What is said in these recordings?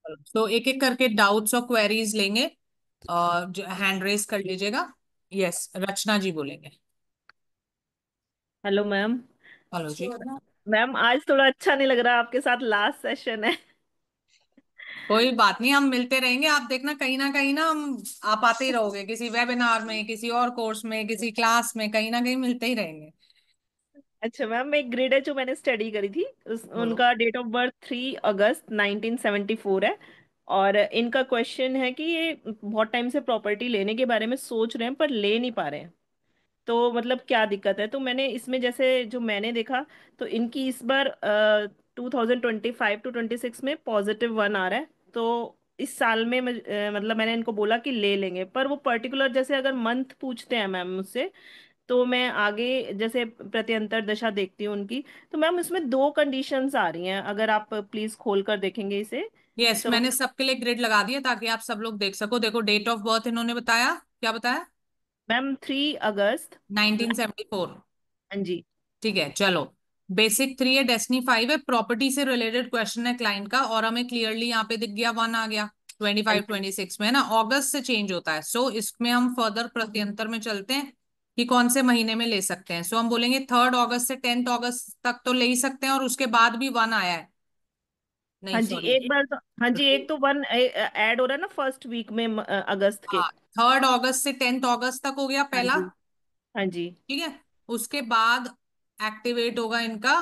तो एक एक करके डाउट्स और क्वेरीज लेंगे, और हैंड रेस कर लीजिएगा। यस, रचना जी बोलेंगे। Hello ma'am. हेलो जी। मैम आज थोड़ा अच्छा नहीं लग रहा, आपके साथ लास्ट सेशन है। कोई बात नहीं, हम मिलते रहेंगे, आप देखना कहीं ना हम, आप आते ही रहोगे, किसी वेबिनार में, किसी और कोर्स में, किसी क्लास में, कहीं ना कहीं मिलते ही रहेंगे। अच्छा मैम, एक ग्रिड है जो मैंने स्टडी करी थी, बोलो। उनका डेट ऑफ बर्थ 3 अगस्त 1974 है। और इनका क्वेश्चन है कि ये बहुत टाइम से प्रॉपर्टी लेने के बारे में सोच रहे हैं पर ले नहीं पा रहे हैं। तो मतलब क्या दिक्कत है? तो मैंने इसमें जैसे जो मैंने देखा, तो इनकी इस बार 2025 to 26 में +1 आ रहा है। तो इस साल में मतलब मैंने इनको बोला कि ले लेंगे, पर वो पर्टिकुलर जैसे अगर मंथ पूछते हैं मैम मुझसे, तो मैं आगे जैसे प्रत्यंतर दशा देखती हूँ उनकी। तो मैम इसमें दो कंडीशंस आ रही हैं, अगर आप प्लीज खोल कर देखेंगे इसे। यस, तो मैंने सबके लिए ग्रिड लगा दिया ताकि आप सब लोग देख सको। देखो, डेट ऑफ बर्थ इन्होंने बताया, क्या बताया? मैम 3 अगस्त। 1974। हाँ जी। ठीक है, चलो। बेसिक 3 है, डेस्टिनी 5 है, प्रॉपर्टी से रिलेटेड क्वेश्चन है क्लाइंट का, और हमें क्लियरली यहाँ पे दिख गया 1 आ गया। हाँ 25 जी। 26 में है ना, अगस्त से चेंज होता है। सो इसमें हम फर्दर प्रत्यंतर में चलते हैं कि कौन से महीने में ले सकते हैं। सो हम बोलेंगे 3 अगस्त से 10 अगस्त तक तो ले ही सकते हैं, और उसके बाद भी 1 आया है। नहीं हाँ जी, सॉरी। एक बार तो हाँ जी, एक तो 1 ऐड हो रहा है ना फर्स्ट वीक में अगस्त के। हाँ, 3 अगस्त से 10 अगस्त तक हो गया हाँ पहला। जी। हाँ जी। ठीक है। उसके बाद एक्टिवेट होगा इनका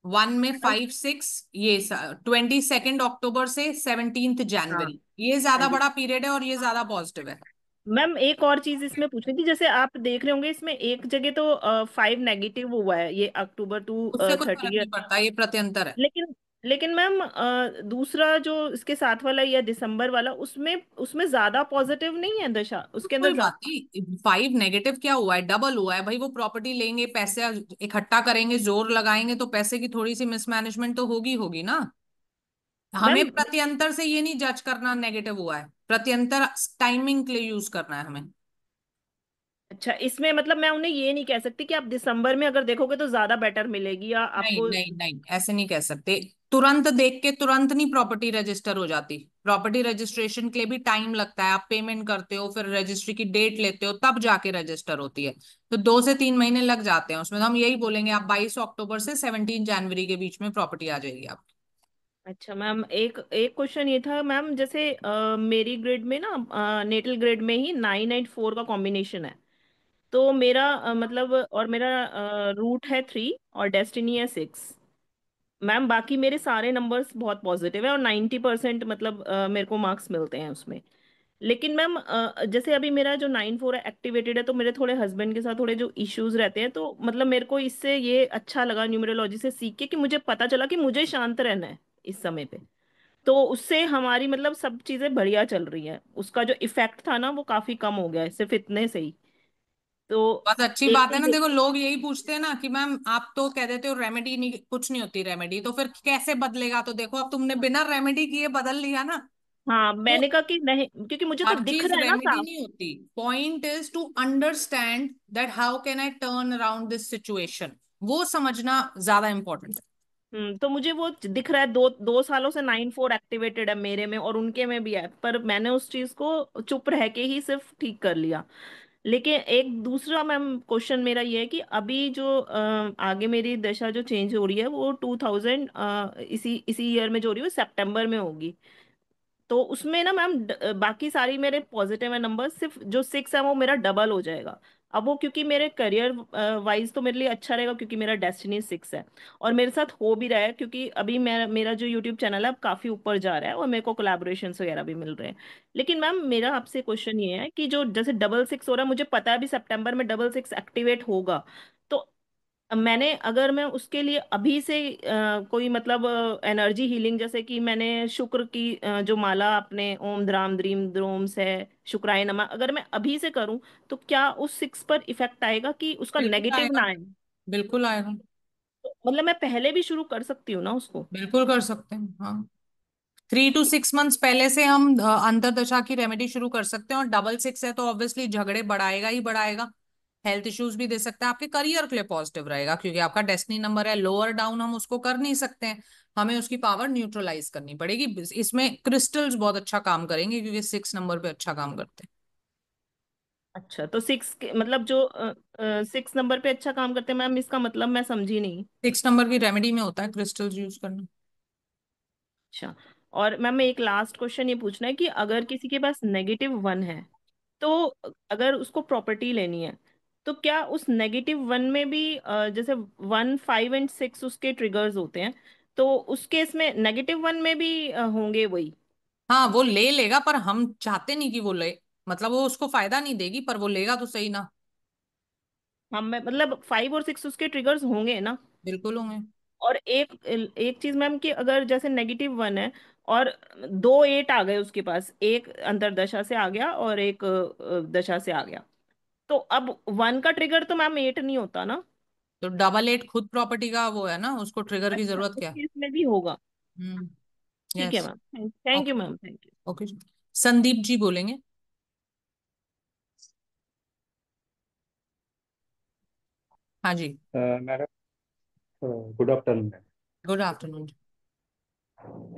1 में हाँ 5 6, ये 22 अक्टूबर से 17 हाँ। जनवरी ये हाँ ज्यादा जी। बड़ा पीरियड है, और ये ज्यादा पॉजिटिव है। मैम एक और चीज इसमें पूछनी थी, जैसे आप देख रहे होंगे इसमें एक जगह तो 5 नेगेटिव हुआ है, ये अक्टूबर टू उससे कुछ फर्क 30। नहीं पड़ता, ये प्रत्यंतर है। लेकिन लेकिन मैम दूसरा जो इसके साथ वाला या दिसंबर वाला, उसमें उसमें ज्यादा पॉजिटिव नहीं है दशा, तो उसके अंदर कोई बात ज्यादा। नहीं, 5 नेगेटिव क्या हुआ है, डबल हुआ है भाई। वो प्रॉपर्टी लेंगे, पैसे इकट्ठा करेंगे, जोर लगाएंगे, तो पैसे की थोड़ी सी मिसमैनेजमेंट तो होगी होगी ना। हमें मैम प्रत्यंतर से ये नहीं जज करना नेगेटिव हुआ है, प्रत्यंतर टाइमिंग के लिए यूज करना है हमें। अच्छा, इसमें मतलब मैं उन्हें ये नहीं कह सकती कि आप दिसंबर में अगर देखोगे तो ज्यादा बेटर मिलेगी या नहीं आपको। नहीं नहीं, ऐसे नहीं कह सकते। तुरंत देख के तुरंत नहीं प्रॉपर्टी रजिस्टर हो जाती। प्रॉपर्टी रजिस्ट्रेशन के लिए भी टाइम लगता है, आप पेमेंट करते हो, फिर रजिस्ट्री की डेट लेते हो, तब जाके रजिस्टर होती है। तो 2 से 3 महीने लग जाते हैं उसमें। तो हम यही बोलेंगे, आप 22 अक्टूबर से 17 जनवरी के बीच में प्रॉपर्टी आ जाएगी आप। अच्छा मैम, एक एक क्वेश्चन ये था मैम, जैसे मेरी ग्रिड में ना नेटल ग्रिड में ही 9 8 4 का कॉम्बिनेशन है। तो मेरा मतलब और मेरा रूट है 3 और डेस्टिनी है 6। मैम बाकी मेरे सारे नंबर्स बहुत पॉजिटिव है और 90% मतलब मेरे को मार्क्स मिलते हैं उसमें। लेकिन मैम जैसे अभी मेरा जो 9 4 है एक्टिवेटेड है, तो मेरे थोड़े हस्बैंड के साथ थोड़े जो इश्यूज रहते हैं, तो मतलब मेरे को इससे ये अच्छा लगा न्यूमरोलॉजी से सीख के कि मुझे पता चला कि मुझे शांत रहना है इस समय पे। तो उससे हमारी मतलब सब चीजें बढ़िया चल रही हैं, उसका जो इफेक्ट था ना वो काफी कम हो गया है सिर्फ इतने से ही। तो बहुत अच्छी एक बात तो है ना। ये। देखो, लोग यही पूछते हैं ना कि मैम आप तो कह देते हो रेमेडी नहीं, कुछ नहीं होती रेमेडी, तो फिर कैसे बदलेगा? तो देखो, अब तुमने बिना रेमेडी किए बदल लिया ना। हाँ, तो मैंने कहा कि नहीं, क्योंकि मुझे तो हर दिख चीज रहा है ना रेमेडी साफ। नहीं होती। Point is to understand that how can I turn around this situation. वो समझना ज्यादा इंपॉर्टेंट है। तो मुझे वो दिख रहा है, 2 2 सालों से 9 4 एक्टिवेटेड है मेरे में और उनके में भी है, पर मैंने उस चीज को चुप रह के ही सिर्फ ठीक कर लिया। लेकिन एक दूसरा मैम क्वेश्चन मेरा ये है कि अभी जो आगे मेरी दशा जो चेंज हो रही है वो 2000 इसी इसी ईयर में जो हो रही है वो सितंबर में होगी। तो उसमें ना मैम बाकी सारी मेरे पॉजिटिव है नंबर, सिर्फ जो 6 है वो मेरा डबल हो जाएगा। अब वो क्योंकि मेरे करियर वाइज तो मेरे लिए अच्छा रहेगा, क्योंकि मेरा डेस्टिनी 6 है। और मेरे साथ हो भी रहा है, क्योंकि अभी मेरा जो यूट्यूब चैनल है अब काफी ऊपर जा रहा है और मेरे को कोलैबोरेशंस वगैरह भी मिल रहे हैं। लेकिन मैम मेरा आपसे क्वेश्चन ये है कि जो जैसे डबल 6 हो रहा है, मुझे पता है अभी सितंबर में डबल 6 एक्टिवेट होगा। तो मैंने अगर मैं उसके लिए अभी से कोई मतलब एनर्जी हीलिंग, जैसे कि मैंने शुक्र की जो माला अपने ओम ध्राम द्रीम द्रोम से शुक्राय नमः, अगर मैं अभी से करूं, तो क्या उस 6 पर इफेक्ट आएगा कि उसका बिल्कुल नेगेटिव आएगा, ना आए? बिल्कुल आएगा। तो मतलब मैं पहले भी शुरू कर सकती हूँ ना उसको? बिल्कुल कर सकते हैं, हाँ। 3 to 6 मंथ्स पहले से हम अंतरदशा की रेमेडी शुरू कर सकते हैं। और डबल 6 है तो ऑब्वियसली झगड़े बढ़ाएगा ही बढ़ाएगा। हेल्थ इश्यूज भी दे सकता है, आपके करियर के लिए पॉजिटिव रहेगा, क्योंकि आपका डेस्टिनी नंबर है। लोअर डाउन हम उसको कर नहीं सकते हैं। हमें उसकी पावर न्यूट्रलाइज करनी पड़ेगी। इसमें क्रिस्टल्स बहुत अच्छा काम करेंगे क्योंकि 6 नंबर पे अच्छा काम करते हैं। अच्छा, तो सिक्स के मतलब जो 6 नंबर पे अच्छा काम करते हैं मैम, इसका मतलब मैं समझी नहीं। 6 नंबर की रेमेडी में होता है क्रिस्टल्स यूज करना। अच्छा। और मैम एक लास्ट क्वेश्चन ये पूछना है कि अगर किसी के पास -1 है, तो अगर उसको प्रॉपर्टी लेनी है, तो क्या उस -1 में भी जैसे 1, 5 एंड 6 उसके ट्रिगर्स होते हैं, तो उस केस में -1 में भी होंगे वही? हाँ वो ले लेगा, पर हम चाहते नहीं कि वो ले। मतलब वो उसको फायदा नहीं देगी, पर वो लेगा तो सही ना। हम मतलब 5 और 6 उसके ट्रिगर्स होंगे ना? बिल्कुल होंगे। और एक एक चीज मैम कि अगर जैसे -1 है और 2 8 आ गए उसके पास, एक अंतरदशा से आ गया और एक दशा से आ गया, तो अब 1 का ट्रिगर तो मैम 8 नहीं होता ना? तो डबल एट खुद प्रॉपर्टी का वो है ना, उसको ट्रिगर की अच्छा, जरूरत उस क्या है। केस में भी होगा? हम्म। ठीक है yes. Ma'am, thank you okay. Ma'am, thank you. Okay जी। संदीप जी बोलेंगे। हाँ जी। Madam, good afternoon. Good afternoon.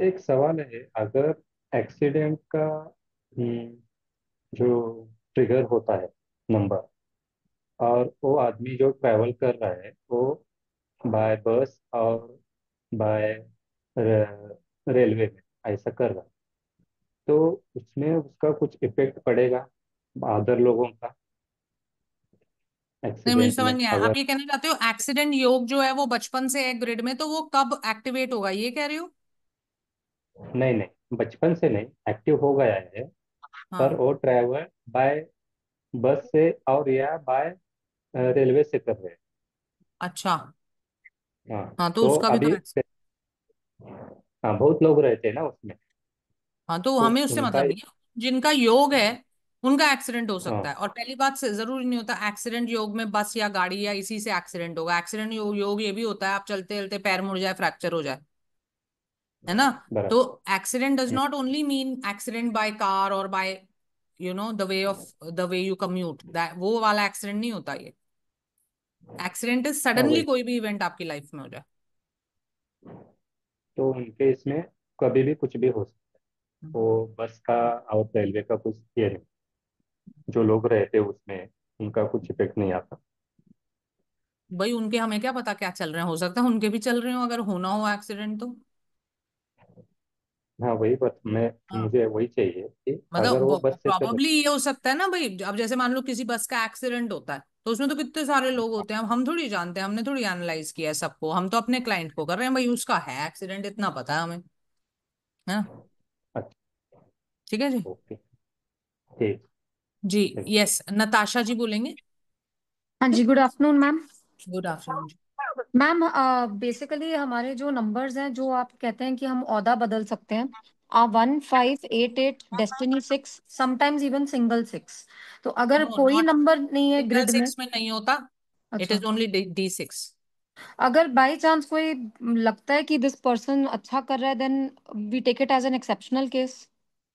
एक सवाल है, अगर एक्सीडेंट का जो ट्रिगर होता है नंबर, और वो आदमी जो ट्रैवल कर रहा है वो बाय बस और बाय रेलवे में ऐसा कर रहा है, तो उसमें उसका कुछ इफेक्ट पड़ेगा अदर लोगों का नहीं मुझे एक्सीडेंट समझ में नहीं आया, आप अगर? ये कहना चाहते हो एक्सीडेंट योग जो है वो बचपन से है ग्रिड में, तो वो कब एक्टिवेट होगा ये कह रहे हो। नहीं नहीं, बचपन से नहीं, एक्टिव हो गया है, पर हाँ। वो ट्रैवल बाय बस से और या बाय रेलवे से कर रहे हैं। अच्छा। हाँ। हाँ तो तो उसका भी तो अभी हाँ, बहुत लोग रहते हैं ना उसमें, हाँ तो तो हमें उससे उनका मतलब नहीं है। जिनका योग है उनका एक्सीडेंट हो सकता हाँ है। और पहली बात से जरूरी नहीं होता एक्सीडेंट योग में बस या गाड़ी या इसी से एक्सीडेंट होगा। एक्सीडेंट योग ये भी होता है आप चलते चलते पैर मुड़ जाए, फ्रैक्चर हो जाए, है ना। तो बराबर। Accident does hmm, not only mean accident by car और by the way of the way you commute, that वो वाला एक्सीडेंट नहीं होता ये। एक्सीडेंट इज हाँ सडनली वही। कोई भी इवेंट आपकी लाइफ में हो जाए। तो उनके इसमें कभी भी कुछ भी हो सकता है, वो बस का और रेलवे का कुछ ये नहीं, जो लोग रहते हैं उसमें उनका कुछ इफेक्ट नहीं आता। भाई उनके हमें क्या पता क्या चल रहे हैं, हो सकता है उनके भी चल रहे हो, अगर होना हो एक्सीडेंट तो। हाँ वही, बस मैं हाँ मुझे वही चाहिए कि अगर मतलब वो बस से चल प्रॉबली ये हो सकता है ना भाई, अब जैसे मान लो किसी बस का एक्सीडेंट होता है तो उसमें तो कितने सारे लोग होते हैं, अब हम थोड़ी जानते हैं, हमने थोड़ी एनालाइज किया है सबको, हम तो अपने क्लाइंट को कर रहे हैं भाई उसका है एक्सीडेंट इतना पता है हमें, है ना। अच्छा। ठीक है जी। ओके। ठीक। जी। ठीक। यस नताशा जी बोलेंगे। हाँ जी, good afternoon ma'am. Good afternoon जी। मैम बेसिकली हमारे जो नंबर्स हैं, जो आप कहते हैं कि हम ओहदा बदल सकते हैं, 1588, डेस्टिनी 6, समटाइम्स इवन सिंगल 6। तो अगर नो कोई नॉट, नंबर नहीं है सिंगल ग्रिड में। सिक्स में नहीं होता। इट अच्छा। Is only D6। अगर बाई चांस कोई लगता है कि दिस पर्सन अच्छा कर रहा है, then we take it as an exceptional case,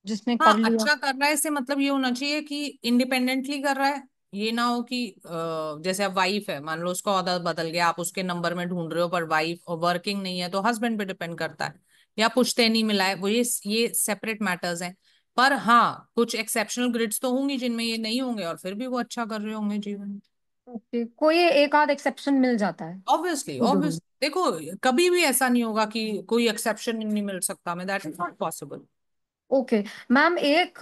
जिसने कर हाँ लिया। अच्छा कर रहा है इससे मतलब ये होना चाहिए कि इंडिपेंडेंटली कर रहा है। ये ना हो कि जैसे अब वाइफ है, मान लो उसका ऑर्डर बदल गया, आप उसके नंबर में ढूंढ रहे हो पर वाइफ और वर्किंग नहीं है तो हस्बैंड पे डिपेंड करता है। या पुश्तैनी मिला है, वो ये सेपरेट मैटर्स हैं। पर हाँ कुछ एक्सेप्शनल ग्रिड्स तो होंगी जिनमें ये नहीं होंगे और फिर भी वो अच्छा कर रहे होंगे जीवन में। ओके, कोई एक आध एक्सेप्शन मिल जाता है। ऑब्वियसली वो जरूर। ऑब्वियसली देखो, कभी भी ऐसा नहीं होगा कि कोई एक्सेप्शन नहीं मिल सकता, मैं that is not possible. Okay ma'am, एक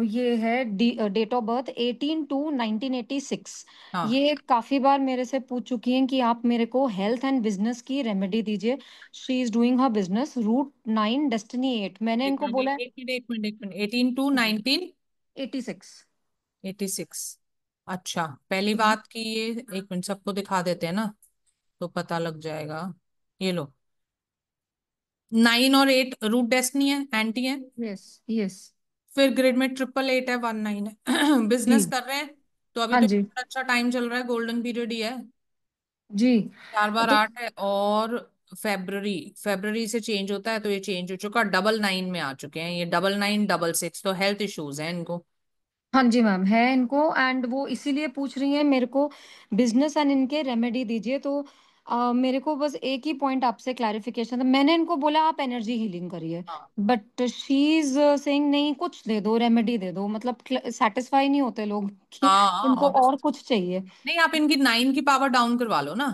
ये है डेट ऑफ बर्थ 18/2/1986। हाँ ये काफी बार मेरे से पूछ चुकी हैं कि आप मेरे को हेल्थ एंड बिजनेस की रेमेडी दीजिए। She is doing her business, root 9 destiny 8। मैंने एक इनको मिनट बोला एक है। एक मिनट एक मिनट एक मिनट 18 to 1986। 86। अच्छा पहली बात कि ये, एक मिनट सबको दिखा देते हैं ना तो पता लग जाएगा। ये लो, 9 और 8 रूट डेस्टनी है, एंटी है। Yes yes. फिर ग्रिड में 888 है, 19 है। बिजनेस जी। कर रहे हैं तो अभी हाँ तो जी। बहुत अच्छा टाइम चल रहा है, गोल्डन पीरियड ही है। जी। 4 बार 8 है और फेब्रवरी, फेब्रवरी से चेंज होता है तो ये चेंज हो चुका, 99 में आ चुके हैं ये, 99 66, तो हेल्थ इश्यूज हैं इनको। हाँ जी मैम, है इनको, एंड वो इसीलिए पूछ रही हैं मेरे को बिजनेस एंड इनके रेमेडी दीजिए। तो मेरे को बस एक ही पॉइंट आपसे क्लैरिफिकेशन था। मैंने इनको बोला आप एनर्जी हीलिंग करिए, हाँ बट शी इज सेइंग नहीं कुछ दे दो, रेमेडी दे दो। मतलब सेटिस्फाई नहीं होते लोग कि हाँ इनको और obviously। कुछ चाहिए। नहीं, आप इनकी 9 की पावर डाउन करवा लो ना।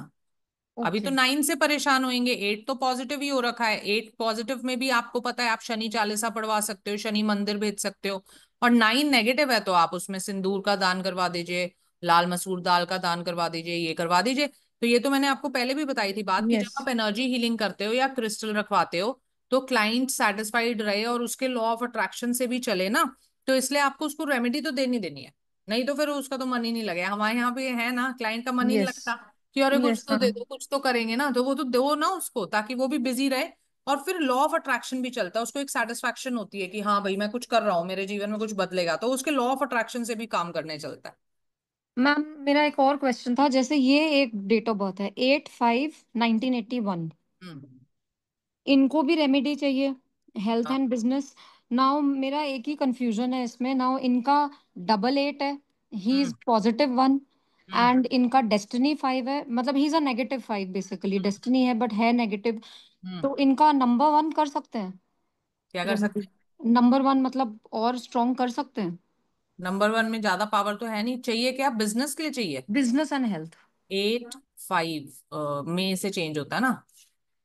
अभी तो ओके। 9 से परेशान होंगे, 8 तो पॉजिटिव ही हो रखा है। 8 पॉजिटिव में भी आपको पता है आप शनि चालीसा पढ़वा सकते हो, शनि मंदिर भेज सकते हो। और 9 नेगेटिव है तो आप उसमें सिंदूर का दान करवा दीजिए, लाल मसूर दाल का दान करवा दीजिए, ये करवा दीजिए। तो ये तो मैंने आपको पहले भी बताई थी बात, कि जब यस। आप एनर्जी हीलिंग करते हो या क्रिस्टल रखवाते हो तो क्लाइंट सेटिस्फाइड रहे और उसके लॉ ऑफ अट्रैक्शन से भी चले ना। तो इसलिए आपको उसको रेमेडी तो देनी देनी है, नहीं तो फिर उसका तो मन ही नहीं लगेगा। हमारे यहाँ पे है ना, क्लाइंट का मन ही नहीं यस। लगता कि अरे कुछ यस तो दे मैम। दो, कुछ तो करेंगे ना, तो वो तो दो ना उसको, ताकि वो भी बिजी रहे। और फिर लॉ ऑफ अट्रैक्शन भी चलता है, उसको एक सेटिस्फैक्शन होती है कि हाँ भाई मैं कुछ कर रहा हूँ, मेरे जीवन में कुछ बदलेगा, तो उसके लॉ ऑफ अट्रैक्शन से भी काम करने चलता है। मैम मेरा एक और क्वेश्चन था, जैसे ये एक डेट ऑफ बर्थ है 8/5/1981, हम्म। इनको भी रेमेडी चाहिए, हेल्थ हाँ। And business. नाउ मेरा एक ही कंफ्यूजन है इसमें, नाउ इनका डबल 8 है, he is hmm. +1, hmm. And इनका डेस्टिनी 5 है, मतलब he is a -5, basically hmm. Destiny है बट है नेगेटिव। हम्म। तो इनका नंबर 1 कर सकते हैं क्या कर रेमेडी? सकते हैं? नंबर 1 मतलब और स्ट्रॉन्ग कर सकते हैं? नंबर 1 में ज्यादा पावर तो है नहीं, चाहिए क्या बिजनेस के लिए चाहिए? Business and health. 8/5 में से चेंज होता है ना,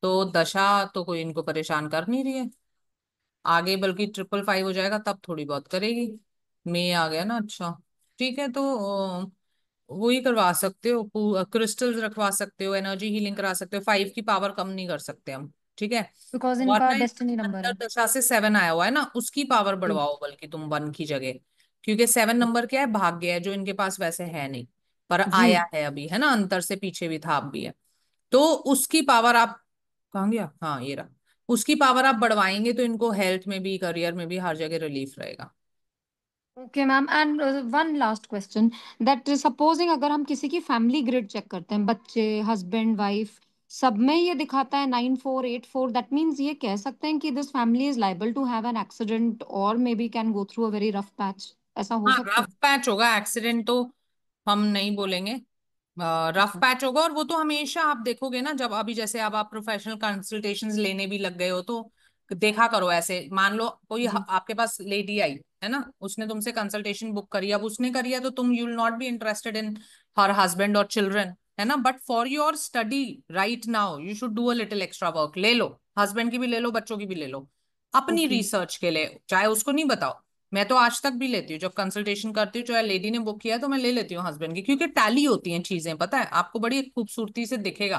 तो दशा तो कोई इनको परेशान कर नहीं रही है आगे, बल्कि 555 हो जाएगा तब थोड़ी बहुत करेगी। में आ गया ना, अच्छा। ठीक है, तो वही करवा सकते हो, क्रिस्टल्स रखवा सकते हो, एनर्जी हीलिंग करा सकते हो, 5 की पावर कम नहीं कर सकते हम। ठीक है। बिकॉज और इनका ना डेस्टिनी नंबर है। अंतरदशा से 7 आया हुआ है ना, उसकी पावर जी। बढ़वाओ बल्कि तुम 1 की जगह। क्योंकि 7 नंबर क्या है, भाग्य है, जो इनके पास वैसे है नहीं, पर जी। आया है अभी, है ना, अंतर से पीछे भी था अब भी है। तो उसकी पावर आप, कहाँ गया, हाँ ये रहा, उसकी पावर आप बढ़वाएंगे तो इनको हेल्थ में भी करियर में भी हर जगह रिलीफ रहेगा। Okay ma'am, and one last question, that supposing अगर हम किसी की फैमिली ग्रिड चेक करते हैं, बच्चे, हस्बैंड, वाइफ, सब में ये दिखाता है 9484, दैट मीन्स ये कह सकते हैं कि this family is liable to have an accident और maybe can go through a very rough patch, ऐसा हो हाँ सकता रफ है? पैच होगा, एक्सीडेंट तो हम नहीं बोलेंगे। रफ अच्छा। पैच होगा, और वो तो हमेशा आप देखोगे ना, जब अभी जैसे अब आप प्रोफेशनल कंसल्टेशंस लेने भी लग गए हो, तो देखा करो ऐसे, मान लो कोई जी। आपके पास लेडी आई है ना, उसने तुमसे कंसल्टेशन बुक करी, अब उसने करी है तो तुम you will not be interested in her husband और चिल्ड्रन, है ना, but for your study right now you should do a little extra work, ले लो, हस्बैंड की भी ले लो, बच्चों की भी ले लो, अपनी ओके। रिसर्च के लिए, चाहे उसको नहीं बताओ। मैं तो आज तक भी लेती हूँ, जब कंसल्टेशन करती हूँ, चाहे लेडी ने बुक किया है, तो मैं ले लेती हूँ हस्बैंड की, क्योंकि टैली होती हैं चीजें, पता है आपको, बड़ी खूबसूरती से दिखेगा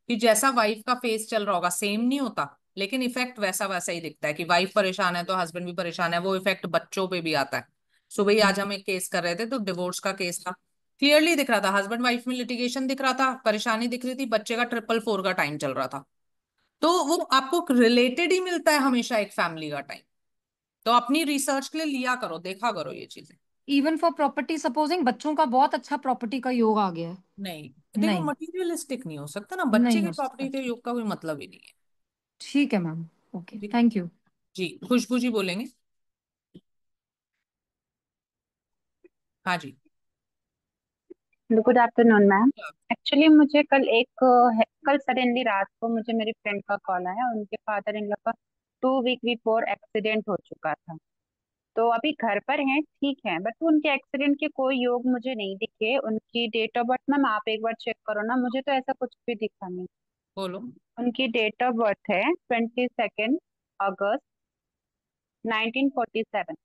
कि जैसा वाइफ का फेस चल रहा होगा सेम नहीं होता, लेकिन इफेक्ट वैसा वैसा ही दिखता है, कि वाइफ परेशान है तो हस्बैंड भी परेशान है, वो इफेक्ट बच्चों पे भी आता है। सुबह ही आज हम एक केस कर रहे थे, तो डिवोर्स का केस था, क्लियरली दिख रहा था, हस्बैंड वाइफ में लिटिगेशन दिख रहा था, परेशानी दिख रही थी, बच्चे का 444 का टाइम चल रहा था। तो वो आपको रिलेटेड ही मिलता है हमेशा एक फैमिली का टाइम। तो अपनी रिसर्च के लिए लिया करो, देखा करो ये चीजें। इवन फॉर प्रॉपर्टी, सपोजिंग बच्चों का बहुत अच्छा प्रॉपर्टी का योग आ गया है? नहीं, देखो नहीं। मटीरियलिस्टिक नहीं हो सकता ना, बच्चे नहीं के हो सकता, प्रॉपर्टी के ठीक। योग का कोई मतलब ही नहीं है। ठीक है मैम। ओके, ठीक। Thank you. जी, खुशबू जी बोलेंगे। हाँ जी। Good afternoon ma'am. एक्चुअली मुझे कल सडनली रात को मुझे मेरी फ्रेंड का कॉल आया, उनके फादर इन लॉ का 2 वीक बिफोर एक्सीडेंट हो चुका था। तो अभी घर पर हैं, ठीक है, बट उनके एक्सीडेंट के कोई योग मुझे नहीं दिखे। उनकी डेट ऑफ बर्थ मैम आप एक बार चेक करो ना, मुझे तो ऐसा कुछ भी दिखा नहीं। बोलो। उनकी डेट ऑफ बर्थ है 22 अगस्त 1947।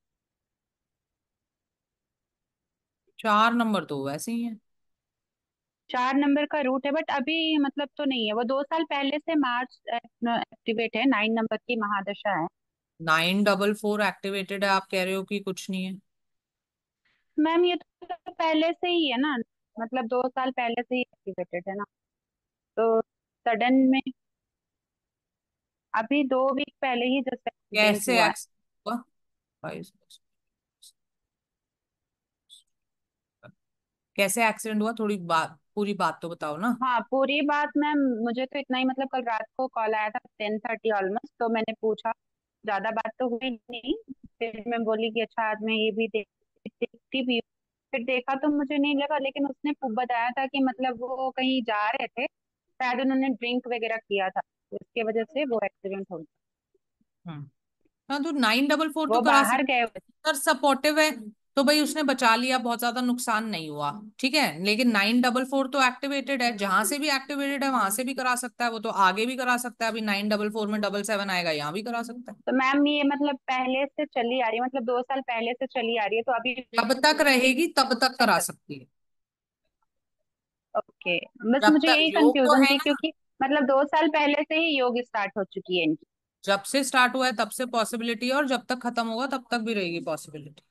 4 नंबर तो वैसे ही है। 4 नंबर का रूट है, बट अभी मतलब तो नहीं है। वो 2 साल पहले से मार्च एक्टिवेट है, 9 नंबर की महादशा है। 944 एक्टिवेटेड है, आप कह रहे हो कि कुछ नहीं है? मैम ये तो पहले से ही है ना, मतलब 2 साल पहले से ही एक्टिवेटेड है ना, तो सडन में अभी 2 वीक पहले ही जस्ट एक्सीडेंट कैसे हुआ है। एक्सीडेंट हुआ? 22 कैसे एक्सीडेंट हुआ, थोड़ी बात, पूरी बात तो बताओ ना। हाँ पूरी बात मैम, मुझे तो इतना ही, मतलब कल रात को कॉल आया था 10:30 ऑलमोस्ट, तो मैंने पूछा, ज्यादा बात तो हुई नहीं। फिर मैं बोली कि अच्छा आज मैं ये भी देखती भी हूँ। फिर देखा तो मुझे नहीं लगा, लेकिन उसने खूब बताया था कि मतलब वो कहीं जा रहे थे, शायद उन्होंने ड्रिंक वगैरह किया था, तो इसके वजह से वो एक्सीडेंट हो गया। हाँ तो 944 तो वो करा बाहर सकते गए। अगर सपोर्टिव है तो भाई उसने बचा लिया, बहुत ज्यादा नुकसान नहीं हुआ, ठीक है। लेकिन 944 तो एक्टिवेटेड है, जहां से भी एक्टिवेटेड है वहां से भी करा सकता है वो, तो आगे भी करा सकता है। अभी 944 में 77 आएगा, यहाँ भी करा सकता है। तो मैम ये मतलब पहले से चली आ रही है, मतलब 2 साल पहले से चली आ रही है, तो अभी। जब तक रहेगी तब तक करा सकती है। ओके। बस जब मुझे तक यही योग तो कंफ्यूजन है थी, ना, क्योंकि मतलब 2 साल पहले से ही योग स्टार्ट हो चुकी है इनकी। जब से स्टार्ट हुआ है तब से पॉसिबिलिटी है, और जब तक खत्म होगा तब तक भी रहेगी पॉसिबिलिटी।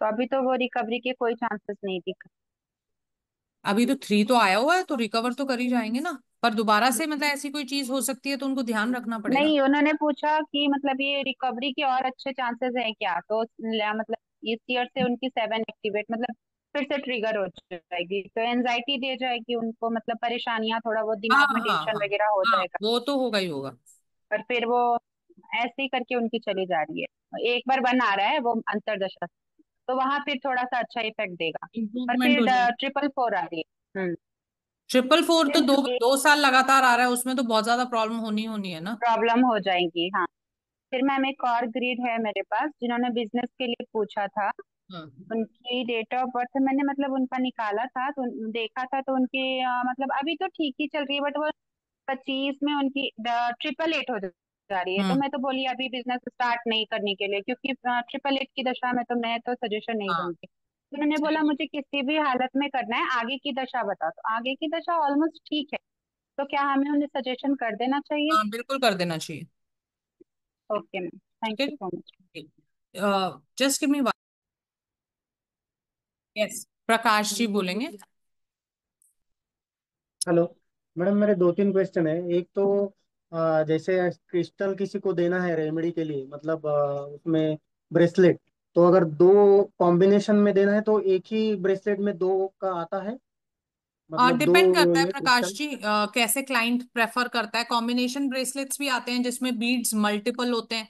तो अभी तो वो रिकवरी के कोई चांसेस नहीं दिख। अभी तो 3 तो आया हुआ है, तो रिकवर तो कर ही जाएंगे ना। पर दोबारा से मतलब ऐसी कोई चीज हो सकती है, तो उनको ध्यान रखना पड़ेगा। नहीं, उन्होंने पूछा कि मतलब ये रिकवरी के और अच्छे चांसेस हैं क्या, तो मतलब इस ईयर से उनकी 7 एक्टिवेट, मतलब फिर से ट्रिगर हो जाएगी, तो एनजाइटी दे जाएगी उनको, मतलब परेशानियां, थोड़ा वो हाँ दिमाग में हाँ टेंशन हाँ वगैरह हो हाँ, जाएगा। वो तो होगा ही होगा। और फिर वो ऐसे ही करके उनकी चली जा रही है, एक बार बन आ रहा है वो अंतरदशा, तो वहां फिर थोड़ा सा अच्छा इफेक्ट देगा। और इम्प्रूवमेंट फिर हो जाएगी। 444 आ रही है। 444 तो फिर दो साल लगातार आ रहा है, उसमें तो बहुत ज्यादा प्रॉब्लम होनी होनी है ना। प्रॉब्लम हो जाएंगी, हाँ। फिर मैम एक और ग्रीड है मेरे पास, जिन्होंने बिजनेस के लिए पूछा था। हाँ उनकी डेट ऑफ बर्थ मैंने मतलब उनका निकाला था, तो देखा था, तो उनकी मतलब अभी तो ठीक ही चल रही है, बट वो 25 में उनकी 888 हो जा रही है, तो हम्म मैं तो बोली अभी बिजनेस स्टार्ट नहीं करने के लिए, क्योंकि 888 की दशा में तो मैं तो सजेशन नहीं हाँ दूंगी। तो उन्होंने सही बोला बोल। मुझे किसी भी हालत में करना है, आगे की दशा बताओ, तो आगे की दशा ऑलमोस्ट ठीक है, तो क्या हमें उन्हें सजेशन कर देना चाहिए? हाँ बिल्कुल कर देना चाहिए। ओके मैम, थैंक ठीक है यू सो मच। जी। Just give me one. Yes, Prakash ji बोलेंगे। हेलो मैडम, मेरे दो तीन क्वेश्चन है। एक तो जैसे क्रिस्टल किसी को देना है रेमेडी के लिए, मतलब उसमें ब्रेसलेट, तो अगर दो कॉम्बिनेशन में देना है तो एक ही ब्रेसलेट में दो का आता है, मतलब डिपेंड दो करता है ये प्रकाश क्रिस्टल। जी, कैसे क्लाइंट प्रेफर करता है। कॉम्बिनेशन ब्रेसलेट्स भी आते हैं जिसमें बीड्स मल्टीपल होते हैं,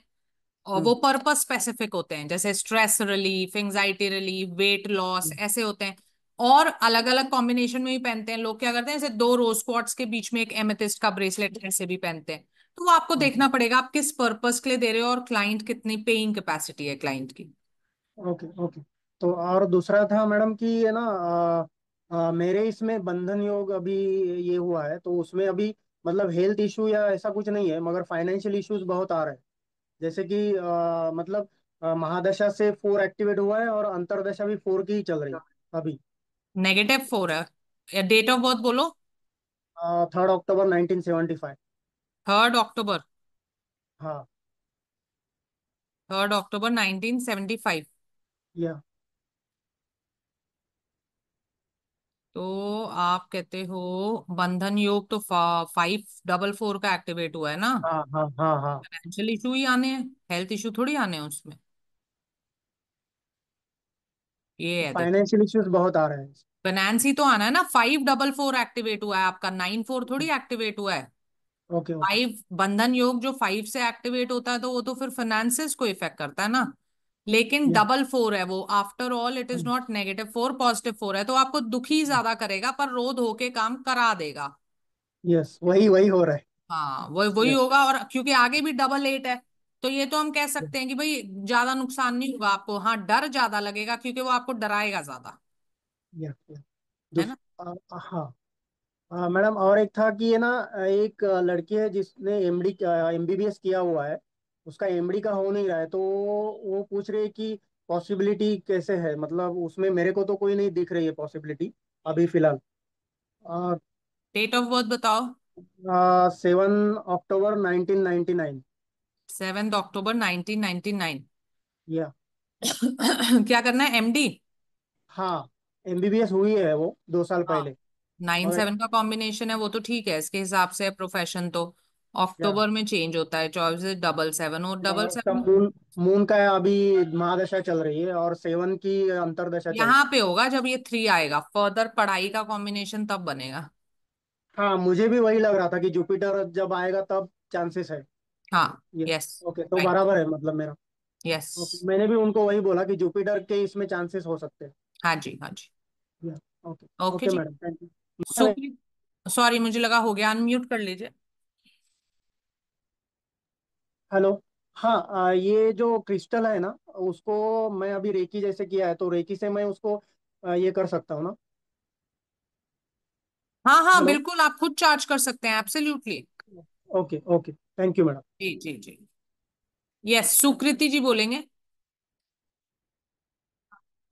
और हम्म। वो पर्पस स्पेसिफिक होते हैं, जैसे stress relief, anxiety relief, weight loss, hmm. ऐसे होते हैं। और अलग अलग कॉम्बिनेशन में भी पहनते हैं लोग। क्या करते हैं, जैसे दो रोज क्वार्ट्स के बीच में एक एमेथिस्ट का ब्रेसलेट ऐसे भी पहनते हैं। तो वो आपको ओके देखना पड़ेगा आप किस पर्पस के लिए दे रहे हो, और क्लाइंट कितनी पेइंग कैपेसिटी है क्लाइंट की। Okay okay. तो और दूसरा था मैडम कि है ना, मेरे इसमें बंधन योग अभी ये हुआ है, तो उसमें अभी मतलब हेल्थ इशू या ऐसा कुछ नहीं है, मगर फाइनेंशियल इश्यूज बहुत आ रहे हैं। जैसे कि मतलब महादशा से 4 एक्टिवेट हुआ है और अंतरदशा भी 4 की ही चल रही है अभी। -4 है। डेट ऑफ बर्थ बोलो। 3 अक्टूबर 1975। 3 अक्टूबर। हाँ। 3 अक्टूबर 1975। या तो आप कहते हो बंधन योग तो 544 का एक्टिवेट हुआ है ना। हाँ हाँ हाँ हाँ। फाइनेंशियल इशू ही आने हैं, हेल्थ इशू थोड़ी आने हैं उसमें। ये है देखो, फाइनेंशियल इश्यूज बहुत आ रहे हैं। फाइनेंस ही तो आना है ना। 544 एक्टिवेट हुआ है आपका, 94 थोड़ी एक्टिवेट हुआ है। Okay okay. 5 बंधन योग जो 5 से एक्टिवेट होता है, तो वो तो फिर फाइनेंसेस को इफेक्ट करता है ना। लेकिन या 444 है वो, after all it is not -4, +4 है, तो आपको दुखी ज्यादा करेगा पर रो धो के काम करा देगा। यस, वही वही हो रहा है। हाँ वही वही यस। होगा, और क्योंकि आगे भी 888 है, तो ये तो हम कह सकते हैं कि भाई ज्यादा नुकसान नहीं होगा आपको। हाँ डर ज्यादा लगेगा, क्योंकि वो आपको डराएगा ज्यादा, या है ना। हाँ। मैडम और एक था कि ये ना, एक लड़की है जिसने एमडी एमबीबीएस किया हुआ है, उसका एमडी का हो नहीं रहा है, तो वो पूछ रही है कि पॉसिबिलिटी कैसे है, मतलब उसमें मेरे को तो कोई नहीं दिख रही है पॉसिबिलिटी अभी फिलहाल। डेट ऑफ बर्थ बताओ। 7 अक्टूबर 1999। 7 अक्टूबर 1999। या क्या करना है, एमडी। हाँ, एमबीबीएस हुई है वो 2 साल हाँ, पहले। नाइन मगर सेवन का कॉम्बिनेशन है, वो तो ठीक है इसके हिसाब से। प्रोफेशन तो या अक्टूबर में चेंज होता है, 24 7 और डबल मगर उसका सेवन मून मून का अभी महादशा चल रही है और 7 की अंतरदशा चल यहाँ रही पे होगा जब ये 3 आएगा, फर्दर पढ़ाई का कॉम्बिनेशन तब बनेगा। है। हाँ, मुझे भी वही लग रहा था कि जुपिटर जब आएगा तब चांसेस है। हाँ ये यस ओके, तो राइट। बराबर है मतलब मेरा। यस। ओके, मैंने भी उनको वही बोला कि जुपिटर के इसमें चांसेस हो सकते हैं। हाँ जी हाँ जी। या ओके। ओके ओके जी। Madam, thank you. Supreme. Sorry, मुझे लगा हो गया, अनम्यूट कर लीजिए। हेलो। हाँ, ये जो क्रिस्टल है ना, उसको मैं अभी रेकी जैसे किया है, तो रेकी से मैं उसको ये कर सकता हूँ ना? हाँ हाँ, हेलो। बिल्कुल, आप खुद चार्ज कर सकते हैं, absolutely. Okay okay, thank you madam. जी जी जी। यस, सुकृति जी बोलेंगे।